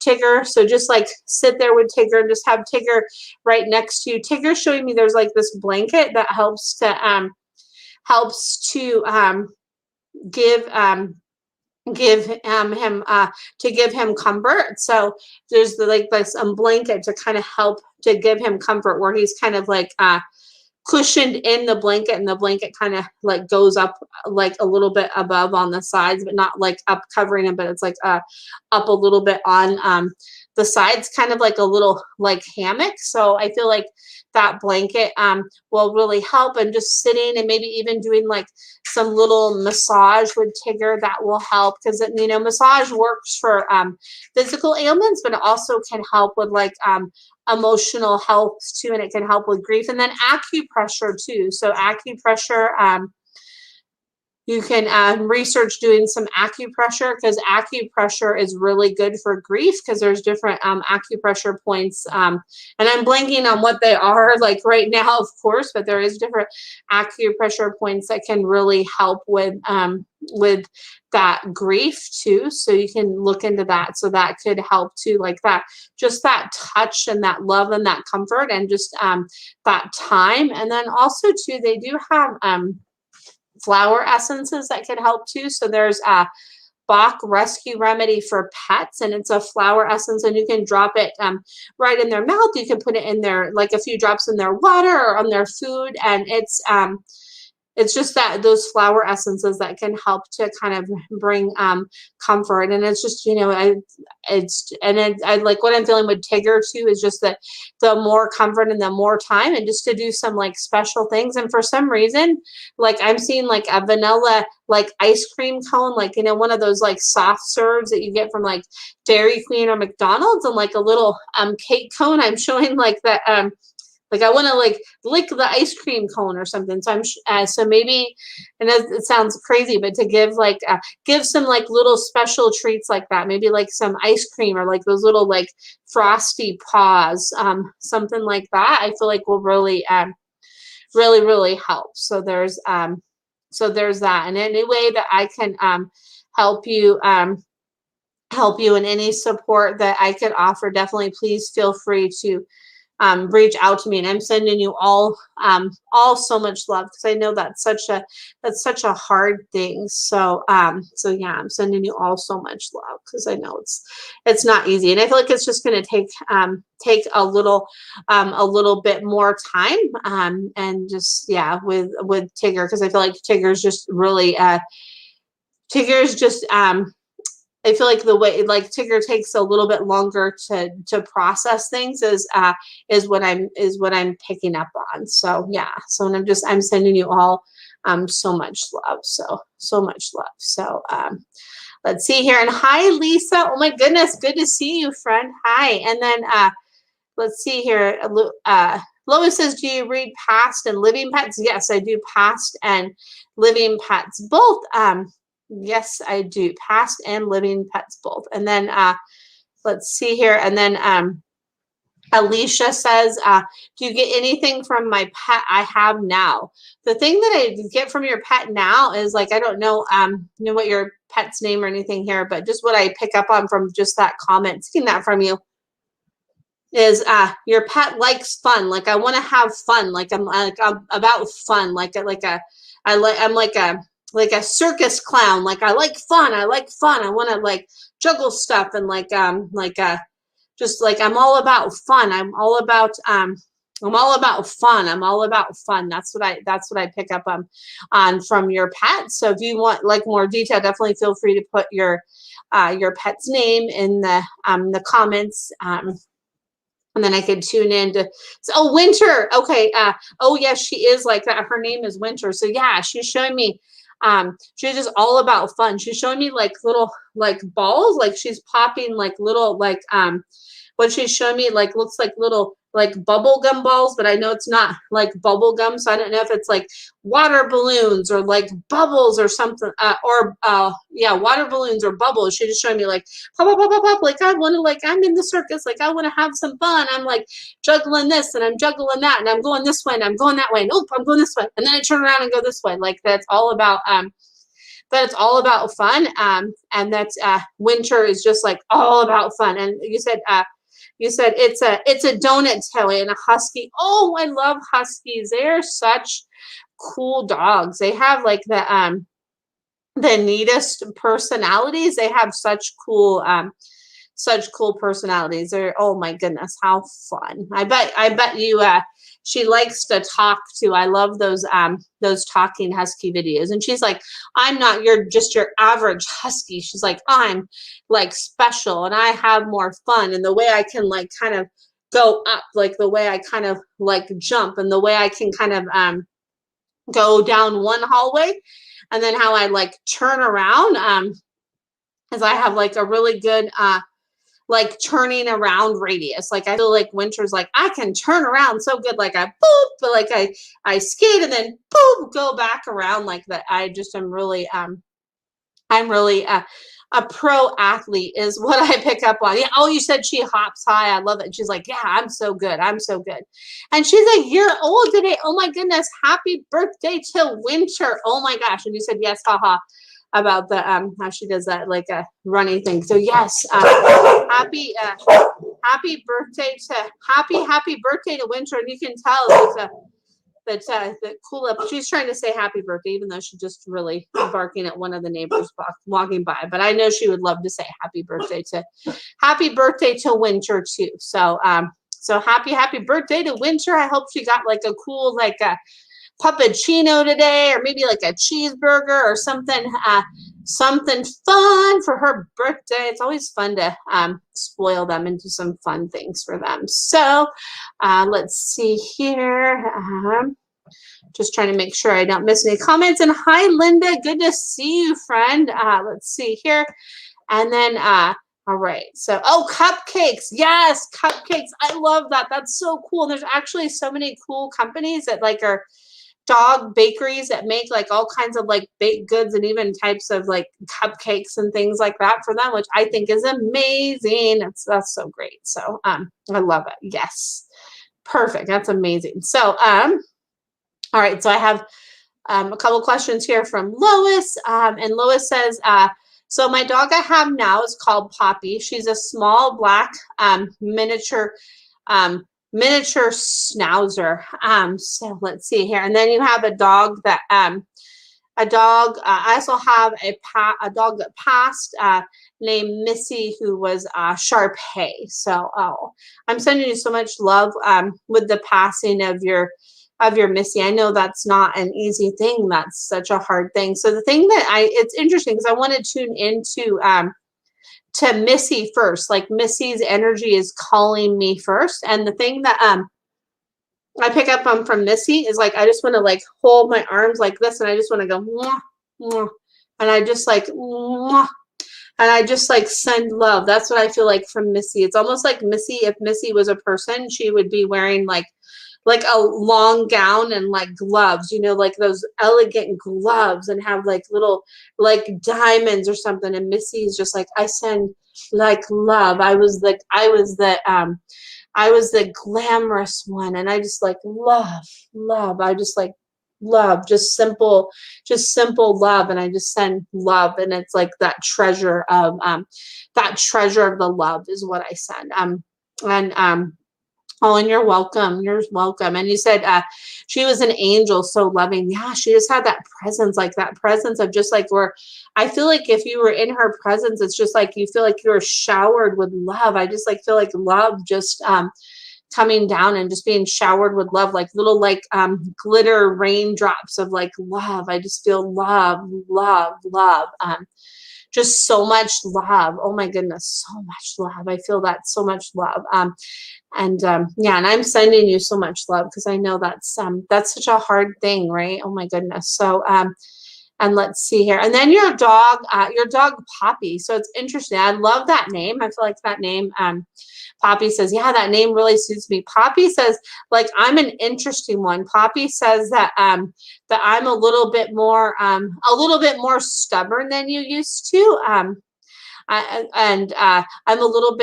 [SPEAKER 1] Tigger. So just like sit there with Tigger and just have Tigger right next to you. Tigger's showing me there's like this blanket that helps to give give him to give him comfort. So there's the like this blanket to kind of help to give him comfort, where he's kind of like cushioned in the blanket, and the blanket kind of like goes up like a little bit above on the sides, but not like up covering him, but it's like up a little bit on the sides, kind of like a little like hammock. So I feel like that blanket will really help, and just sitting and maybe even doing like some little massage with Tigger, that will help, because massage works for physical ailments, but it also can help with like emotional health too, and it can help with grief. And then acupressure too. So acupressure, you can research doing some acupressure, because acupressure is really good for grief, because there's different acupressure points. And I'm blanking on what they are like right now, of course, but there is different acupressure points that can really help with that grief too. So you can look into that. So that could help too, like that, just that touch and that love and that comfort, and just that time. And then also too, they do have flower essences that could help too. So there's a Bach Rescue Remedy for Pets, and it's a flower essence, and you can drop it right in their mouth. You can put it in their, like a few drops in their water or on their food, and it's just that those flower essences that can help to kind of bring comfort. And it's just, I like what I'm feeling with Tigger too, is just that the more comfort and the more time, and just to do some like special things. And for some reason, like I'm seeing like a vanilla like ice cream cone, like one of those like soft serves that you get from like Dairy Queen or McDonald's, and like a little cake cone. I'm showing like that like I want to like lick the ice cream cone or something. So so maybe, and it sounds crazy, but to give some like little special treats like that, maybe like some ice cream, or like those little like frosty paws, something like that, I feel like will really really help. So there's that. And any way that I can help you in any support that I could offer, definitely please feel free to reach out to me. And I'm sending you all so much love, because I know that's such a hard thing. So yeah, I'm sending you all so much love, because I know it's not easy, and I feel like it's just going to take a little bit more time, and just, yeah, with Tigger, because I feel like Tigger's just really Tigger's just I feel like the way like Tigger takes a little bit longer to process things is what I'm picking up on. So yeah, so I'm sending you all so much love, so much love. So let's see here, and hi Lisa, oh my goodness, good to see you, friend. Hi. And then let's see here, Lois says, do you read Past and Living Pets? Yes, I do Past and Living Pets both. Yes, I do. Past and Living Pets both. And then let's see here. And then Alicia says, do you get anything from my pet I have now? The thing that I get from your pet now is like, I don't know, what your pet's name or anything here, but just what I pick up on from just that comment, seeing that from you, is your pet likes fun. Like I want to have fun. Like I'm about fun. I'm like a circus clown. Like I like fun. I want to like juggle stuff, and just like I'm all about fun. I'm all about fun. I'm all about fun. That's what I pick up on from your pet. So if you want like more detail, definitely feel free to put your pet's name in the comments. And then I could tune in to, oh, Winter. Okay. Oh yes, she is like that. Her name is Winter. So yeah, she's showing me, she's just all about fun. She's showing me like little, like balls, like she's popping like little, like, what she's showing me like looks like little like bubble gum balls, but I know it's not like bubble gum, so I don't know if it's like water balloons or like bubbles or something, yeah, water balloons or bubbles. She's just showing me like pop, pop, pop, pop, pop, like I want to, like I'm in the circus, like I want to have some fun. I'm like juggling this and I'm juggling that, and I'm going this way and I'm going that way, and I'm going this way, and then I turn around and go this way. Like that's all about but it's all about fun. And that's Winter is just like all about fun. And you said it's a donut telly and a husky. Oh, I love huskies. They are such cool dogs. They have like the neatest personalities. They have such cool personalities. They're, oh my goodness, how fun. I bet you she likes to talk too. I love those talking husky videos. And she's like, I'm not just your average husky. She's like, I'm like special and I have more fun. And the way I can like kind of go up, like the way I kind of like jump, and the way I can kind of go down one hallway, and then how I like turn around, is I have like a really good like turning around radius. Like I feel like Winter's like, I can turn around so good, like I boop, but like I skate and then boop, go back around like that. I just am really I'm really a pro athlete is what I pick up on. Yeah. Oh, you said she hops high. I love it. She's like, yeah, I'm so good. I'm so good. And she's like, you're old today. Oh my goodness. Happy birthday to Winter. Oh my gosh. And you said, yes, haha, about the how she does that like a running thing. So yes, happy birthday to Winter. And you can tell that cool up. She's trying to say happy birthday, even though she's just really barking at one of the neighbors walking by. But I know she would love to say happy birthday to Winter too. So so happy birthday to Winter. I hope she got like a cool like a puppuccino today, or maybe like a cheeseburger or something something fun for her birthday. It's always fun to spoil them into some fun things for them. So let's see here. Just trying to make sure I don't miss any comments. And hi, Linda. Good to see you, friend. Let's see here. And then, all right. So, oh, cupcakes. Yes, cupcakes. I love that. That's so cool. And there's actually so many cool companies that like are dog bakeries that make like all kinds of like baked goods and even types of like cupcakes and things like that for them, which I think is amazing. That's so great. So I love it. Yes. Perfect. That's amazing. So all right. So I have a couple questions here from Lois. And Lois says, so my dog I have now is called Poppy. She's a small black miniature schnauzer. So let's see here. And then you have a dog that I also have a dog that passed named Missy, who was Sharpay. So I'm sending you so much love with the passing of your Missy. I know that's not an easy thing. That's such a hard thing. So the thing that it's interesting because I want to tune into to Missy first. Like Missy's energy is calling me first. And the thing that I pick up on from Missy is like, I just want to like hold my arms like this. And I just want to go, mwah, mwah, and I just like, mwah, and I just like send love. That's what I feel like from Missy. It's almost like Missy, if Missy was a person, she would be wearing like a long gown and like gloves, you know, like those elegant gloves, and have like little like diamonds or something. And Missy's just like, I send like love. I was the glamorous one, and I just like love. I just like love, just simple love, and I just send love, and it's like that treasure of the love is what I send. Oh, and you're welcome. You're welcome. And you said she was an angel, so loving. Yeah, she just had that presence, like that presence of just like where I feel like if you were in her presence, it's just like you feel like you're showered with love. I just like feel like love just coming down and just being showered with love, like little like glitter raindrops of like love. I just feel love. Just so much love. Oh my goodness, so much love. I feel that so much love. Yeah, and I'm sending you so much love because I know that's such a hard thing, right? Oh my goodness. So and let's see here. And then your dog Poppy. So it's interesting. I love that name. I feel like that name, Poppy says, yeah, that name really suits me. Poppy says, like, I'm an interesting one. Poppy says that that I'm a little bit more stubborn than you used to. I'm a little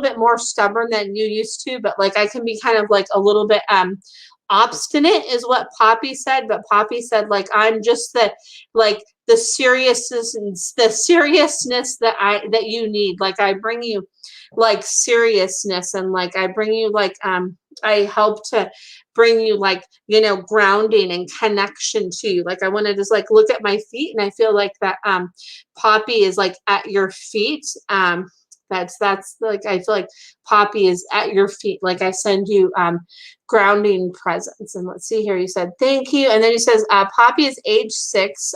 [SPEAKER 1] bit more stubborn than you used to, but like I can be kind of like a little bit obstinate is what Poppy said. But Poppy said, like, I'm just the seriousness that you need. Like I bring you like seriousness, and like I bring you like I help to bring you like, you know, grounding and connection to you. Like I want to just like look at my feet, and I feel like that Poppy is like at your feet. That's like, I feel like Poppy is at your feet. Like I send you grounding presence. And let's see here. You said thank you, and then he says Poppy is age 6,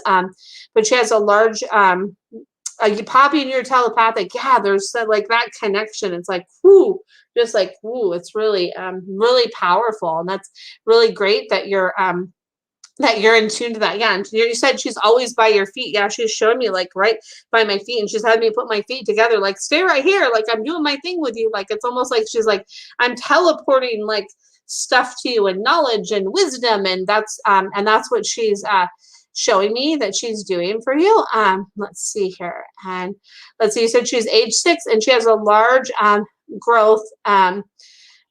[SPEAKER 1] but she has a large Poppy and you're telepathic. Yeah, there's like that connection. It's like whoo, just like whoo. It's really really powerful, and that's really great that you're in tune to that. Yeah, and you said she's always by your feet. Yeah, she's showing me like right by my feet, and she's had me put my feet together. Like stay right here. Like I'm doing my thing with you. Like it's almost like she's like I'm teleporting like stuff to you and knowledge and wisdom, and that's what she's showing me that she's doing for you. Let's see here, and let's see. You said she's age 6, and she has a large growth on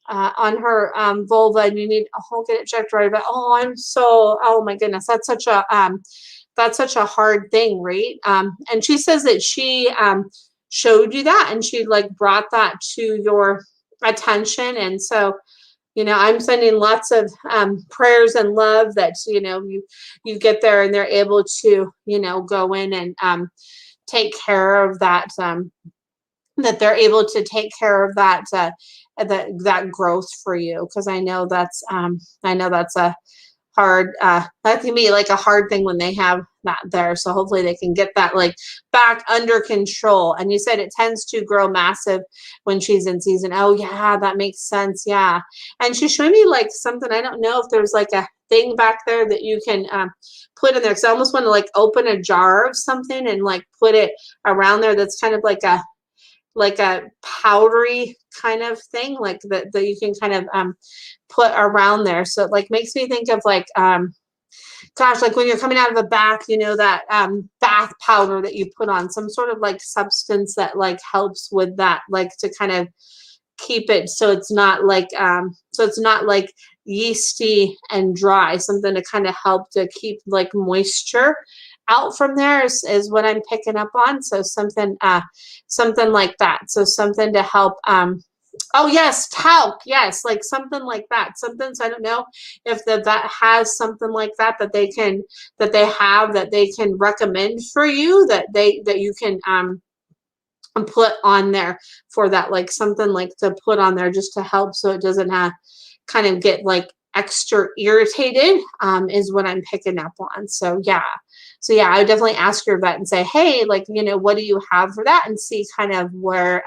[SPEAKER 1] her vulva, and you need get it checked right. But oh my goodness, that's such a hard thing, right? And she says that she showed you that, and she like brought that to your attention, and so you know, I'm sending lots of prayers and love that, you know, you get there and they're able to, you know, go in and take care of that, that they're able to take care of that, that growth for you. Because I know that's a hard, that can be like a hard thing when they have that there. So hopefully they can get that like back under control. And you said it tends to grow massive when she's in season. Oh yeah, that makes sense. Yeah. And she's showing me like something. I don't know if there's like a thing back there that you can put in there. Cause I almost want to like open a jar of something and like put it around there. That's kind of like a powdery kind of thing, like that you can kind of put around there. So it like makes me think of like gosh, like when you're coming out of a bath, you know, that bath powder that you put on, some sort of like substance that like helps with that, like to kind of keep it so it's not like yeasty and dry, something to kind of help to keep like moisture out from there is what I'm picking up on. So something like that. So something to help oh yes, talc. Yes, like something like that. Something. So I don't know if that has something like that they can recommend for you that you can put on there for that, like something like to put on there just to help so it doesn't kind of get like extra irritated, is what I'm picking up on. So yeah, I would definitely ask your vet and say, hey, like, you know, what do you have for that, and see kind of where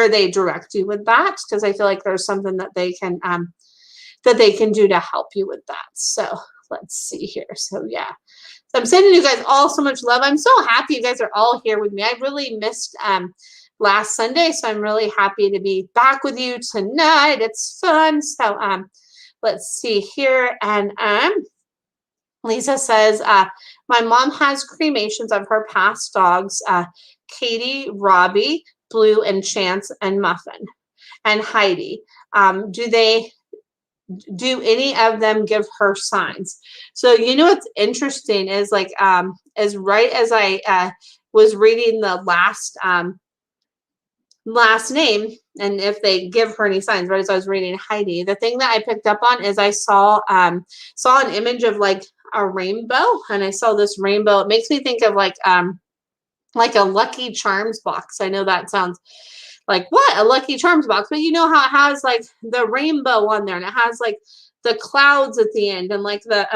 [SPEAKER 1] they direct you with that, because I feel like there's something that they can do to help you with that. So let's see here. So yeah, so I'm sending you guys all so much love. I'm so happy you guys are all here with me. I really missed last Sunday, so I'm really happy to be back with you tonight. It's fun. So let's see here, and Lisa says, my mom has cremations of her past dogs, Katie, Robbie, Blue, and Chance, and Muffin, and Heidi. Do any of them give her signs? So, you know, what's interesting is like, as right as I was reading the last name, and if they give her any signs, right as I was reading Heidi, the thing that I picked up on is I saw an image of like a rainbow, and I saw this rainbow. It makes me think of like a Lucky Charms box. I know that sounds like what, a Lucky Charms box, but you know how it has like the rainbow on there, and it has like the clouds at the end, and like the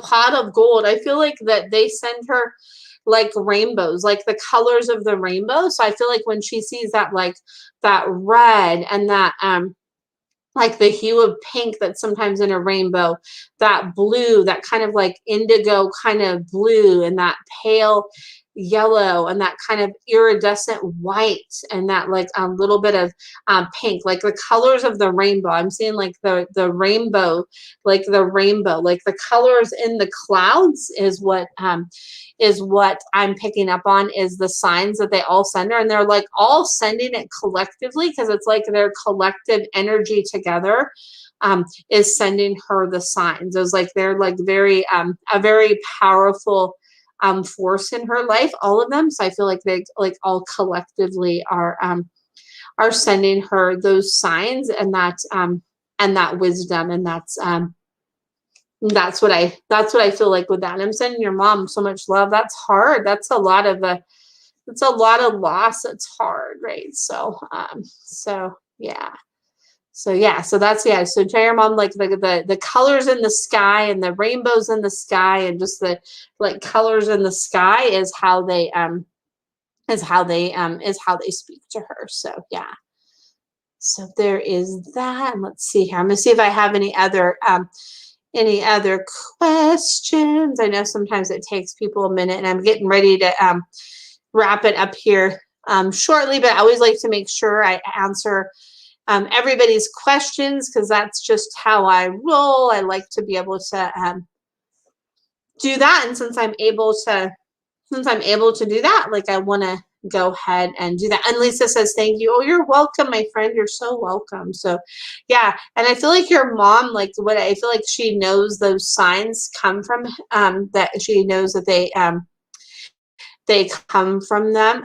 [SPEAKER 1] pot of gold. I feel like that they send her like rainbows, like the colors of the rainbow. So I feel like when she sees that, like that red and that like the hue of pink that's sometimes in a rainbow, that blue, that kind of like indigo kind of blue, and that pale yellow, and that kind of iridescent white, and that like a little bit of pink, like the colors of the rainbow. I'm seeing like the rainbow, like the colors in the clouds is what I'm picking up on, is the signs that they all send her, and they're like all sending it collectively, because it's like their collective energy together is sending her the signs. It was like they're like very a very powerful force in her life, all of them. So I feel like they like all collectively are sending her those signs, and that that wisdom. And that's what I feel like with that. And I'm sending your mom so much love. That's hard. That's a lot of loss. It's hard, right? So yeah. So that's, yeah. So tell your mom, like, the colors in the sky and the rainbows in the sky and just the like colors in the sky is how they speak to her. So yeah. So there is that. And let's see here. I'm gonna see if I have any other questions. I know sometimes it takes people a minute, and I'm getting ready to wrap it up here shortly, but I always like to make sure I answer everybody's questions, because that's just how I roll. I like to be able to do that. And since I'm able to do that, like, I want to go ahead and do that. And Lisa says, thank you. Oh, you're welcome, my friend. You're so welcome. So yeah. And I feel like your mom, like, what I feel like she knows those signs come from, that she knows that they come from them,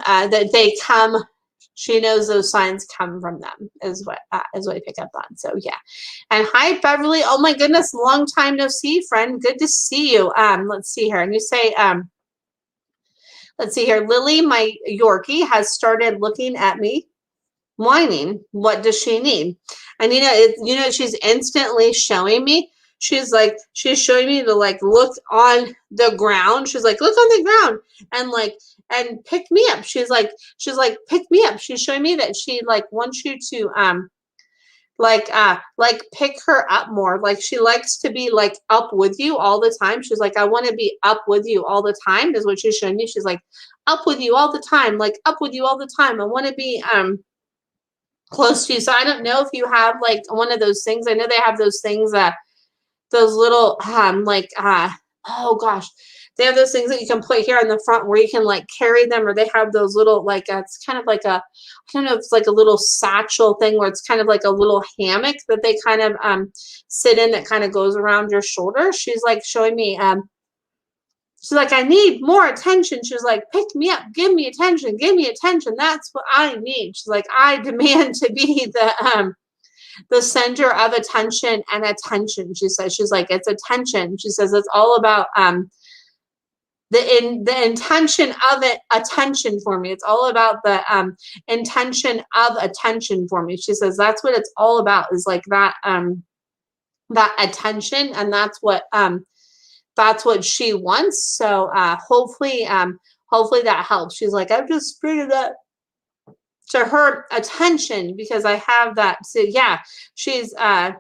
[SPEAKER 1] she knows those signs come from them, is what I pick up on. So yeah. And hi, Beverly. Oh my goodness, long time no see, friend. Good to see you. Let's see here. And you say, let's see here. Lily, my Yorkie, has started looking at me, whining. What does she need? And she's instantly showing me. She's showing me to, like, look on the ground. She's like, look on the ground and pick me up. She's like, pick me up. She's showing me that she, like, wants you to pick her up more. Like, she likes to be, like, up with you all the time. She's like, I want to be up with you all the time, is what she's showing me. She's like, up with you all the time, like, up with you all the time. I want to be close to you. So I don't know if you have, like, one of those things. I know they have those things those little oh gosh, they have those things that you can put here on the front where you can, like, carry them, or they have those little, like, it's kind of like I don't know if it's like a little satchel thing where it's kind of like a little hammock that they kind of sit in, that kind of goes around your shoulder. She's like showing me she's like, I need more attention. She's like, pick me up, give me attention, give me attention. That's what I need. She's like, I demand to be the center of attention and attention. She says, she's like, it's attention. She says, it's all about the intention of it, attention for me. It's all about the intention of attention for me. She says, that's what it's all about, is like that attention. And that's what she wants. So hopefully that helps. She's like, I've just bringing that to her attention because I have that. So yeah, she's writhing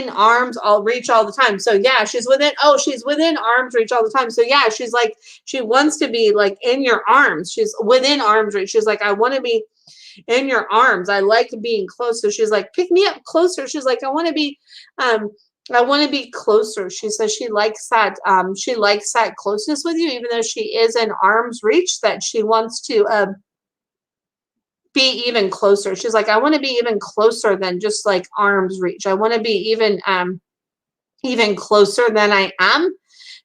[SPEAKER 1] arms all reach all the time. So yeah, she's within arms reach all the time. So yeah, she's like, she wants to be, like, in your arms. She's within arms reach. She's like, I want to be in your arms. I like being close. So she's like, pick me up closer. She's like, I want to be closer. She says she likes that closeness with you, even though she is in arm's reach, that she wants to be even closer. She's like, I want to be even closer than just, like, arm's reach. I want to be even closer than I am.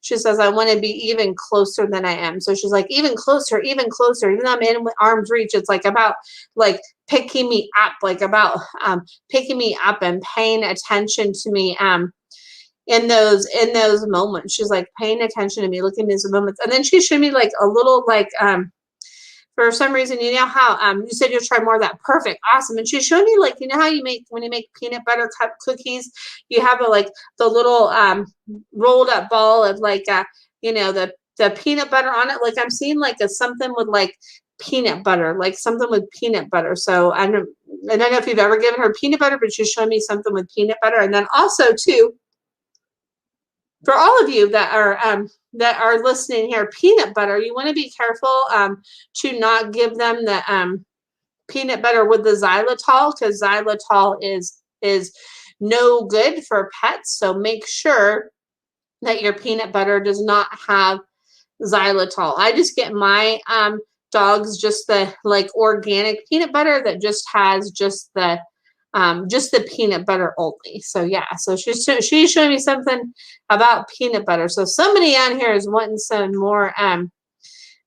[SPEAKER 1] She says, I want to be even closer than I am. So she's like, even closer, even closer. Even though I'm in arm's reach, it's like about, like, picking me up, like about picking me up and paying attention to me in those moments. She's like, paying attention to me, looking at these moments. And then she showed me, like, a little, like, for some reason, you know how you said you'll try more of that. Perfect. Awesome. And she showed me, like, you know how when you make peanut butter cup cookies, you have the little rolled up ball of, like, the peanut butter on it. Like, I'm seeing, like, something with, like, peanut butter, like something with peanut butter. So I don't know if you've ever given her peanut butter, but she's showing me something with peanut butter. And then also too, for all of you that are listening here, peanut butter, you want to be careful to not give them the peanut butter with the xylitol, because xylitol is no good for pets. So make sure that your peanut butter does not have xylitol. I just get my dogs just the, like, organic peanut butter that just has just the peanut butter only. So yeah, so she's showing me something about peanut butter. So somebody on here is wanting some more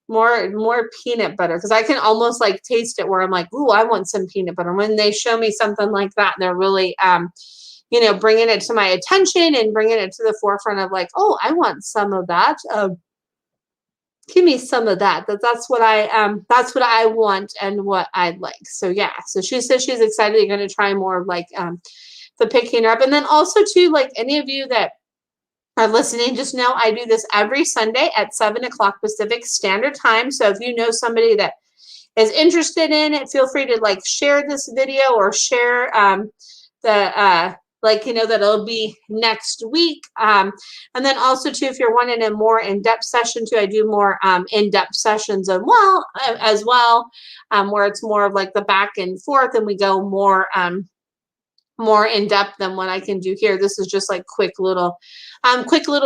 [SPEAKER 1] more peanut butter, because I can almost like taste it where I'm like, ooh, I want some peanut butter. When they show me something like that, they're really bringing it to my attention and bringing it to the forefront of like, oh, I want some of that. Give me some of that. That's what I want and what I'd like. So yeah. So she says she's excited. You're going to try more of like the picking her up, and then also too, like any of you that are listening, just know I do this every Sunday at 7 o'clock Pacific Standard Time. So if you know somebody that is interested in it, feel free to like share this video or share the that it'll be next week. And then also too, if you're wanting a more in-depth session too, I do more in-depth sessions as well, where it's more of like the back and forth, and we go more in depth than what I can do here. This is just like quick little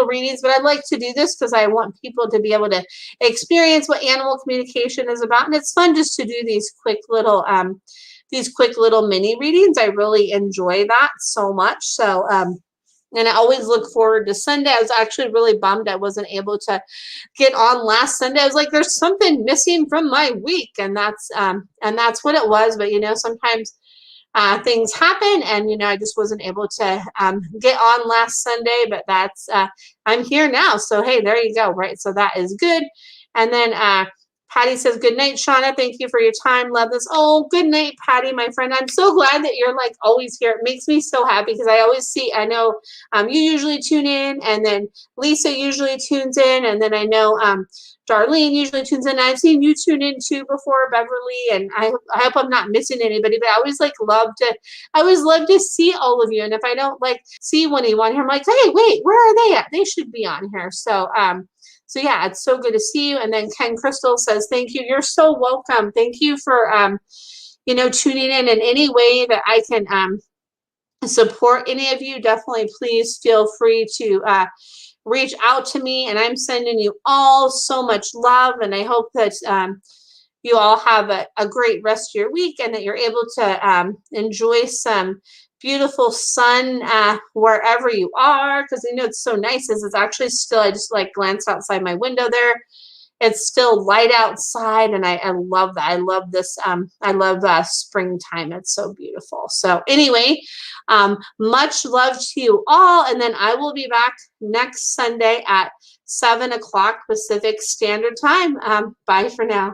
[SPEAKER 1] readings, but I'd like to do this because I want people to be able to experience what animal communication is about, and it's fun just to do these quick little mini readings. I really enjoy that so much. So and I always look forward to Sunday. I was actually really bummed I wasn't able to get on last Sunday. I was like, there's something missing from my week, and that's what it was. But sometimes things happen, and I just wasn't able to get on last Sunday, but that's I'm here now, so hey, there you go, right? So that is good. And then Patty says, good night, Shauna, thank you for your time, love this. Oh, good night, Patty, my friend. I'm so glad that you're like always here. It makes me so happy because I always see, I know you usually tune in, and then Lisa usually tunes in, and then I know Darlene usually tunes in. I've seen you tune in too before, Beverly, and I hope I'm not missing anybody, but I always love to see all of you. And if I don't see anyone here, I'm like, hey, wait, where are they at? They should be on here. So yeah, it's so good to see you. And then Ken Crystal says, thank you. You're so welcome. Thank you for tuning in any way that I can support any of you. Definitely please feel free to reach out to me, and I'm sending you all so much love, and I hope that you all have a great rest of your week, and that you're able to enjoy some beautiful sun wherever you are, because it's so nice. It's actually still, I just glanced outside my window there. It's still light outside, and I love that. I love this. I love springtime. It's so beautiful. So anyway, much love to you all, and then I will be back next Sunday at 7 o'clock Pacific Standard Time. Bye for now.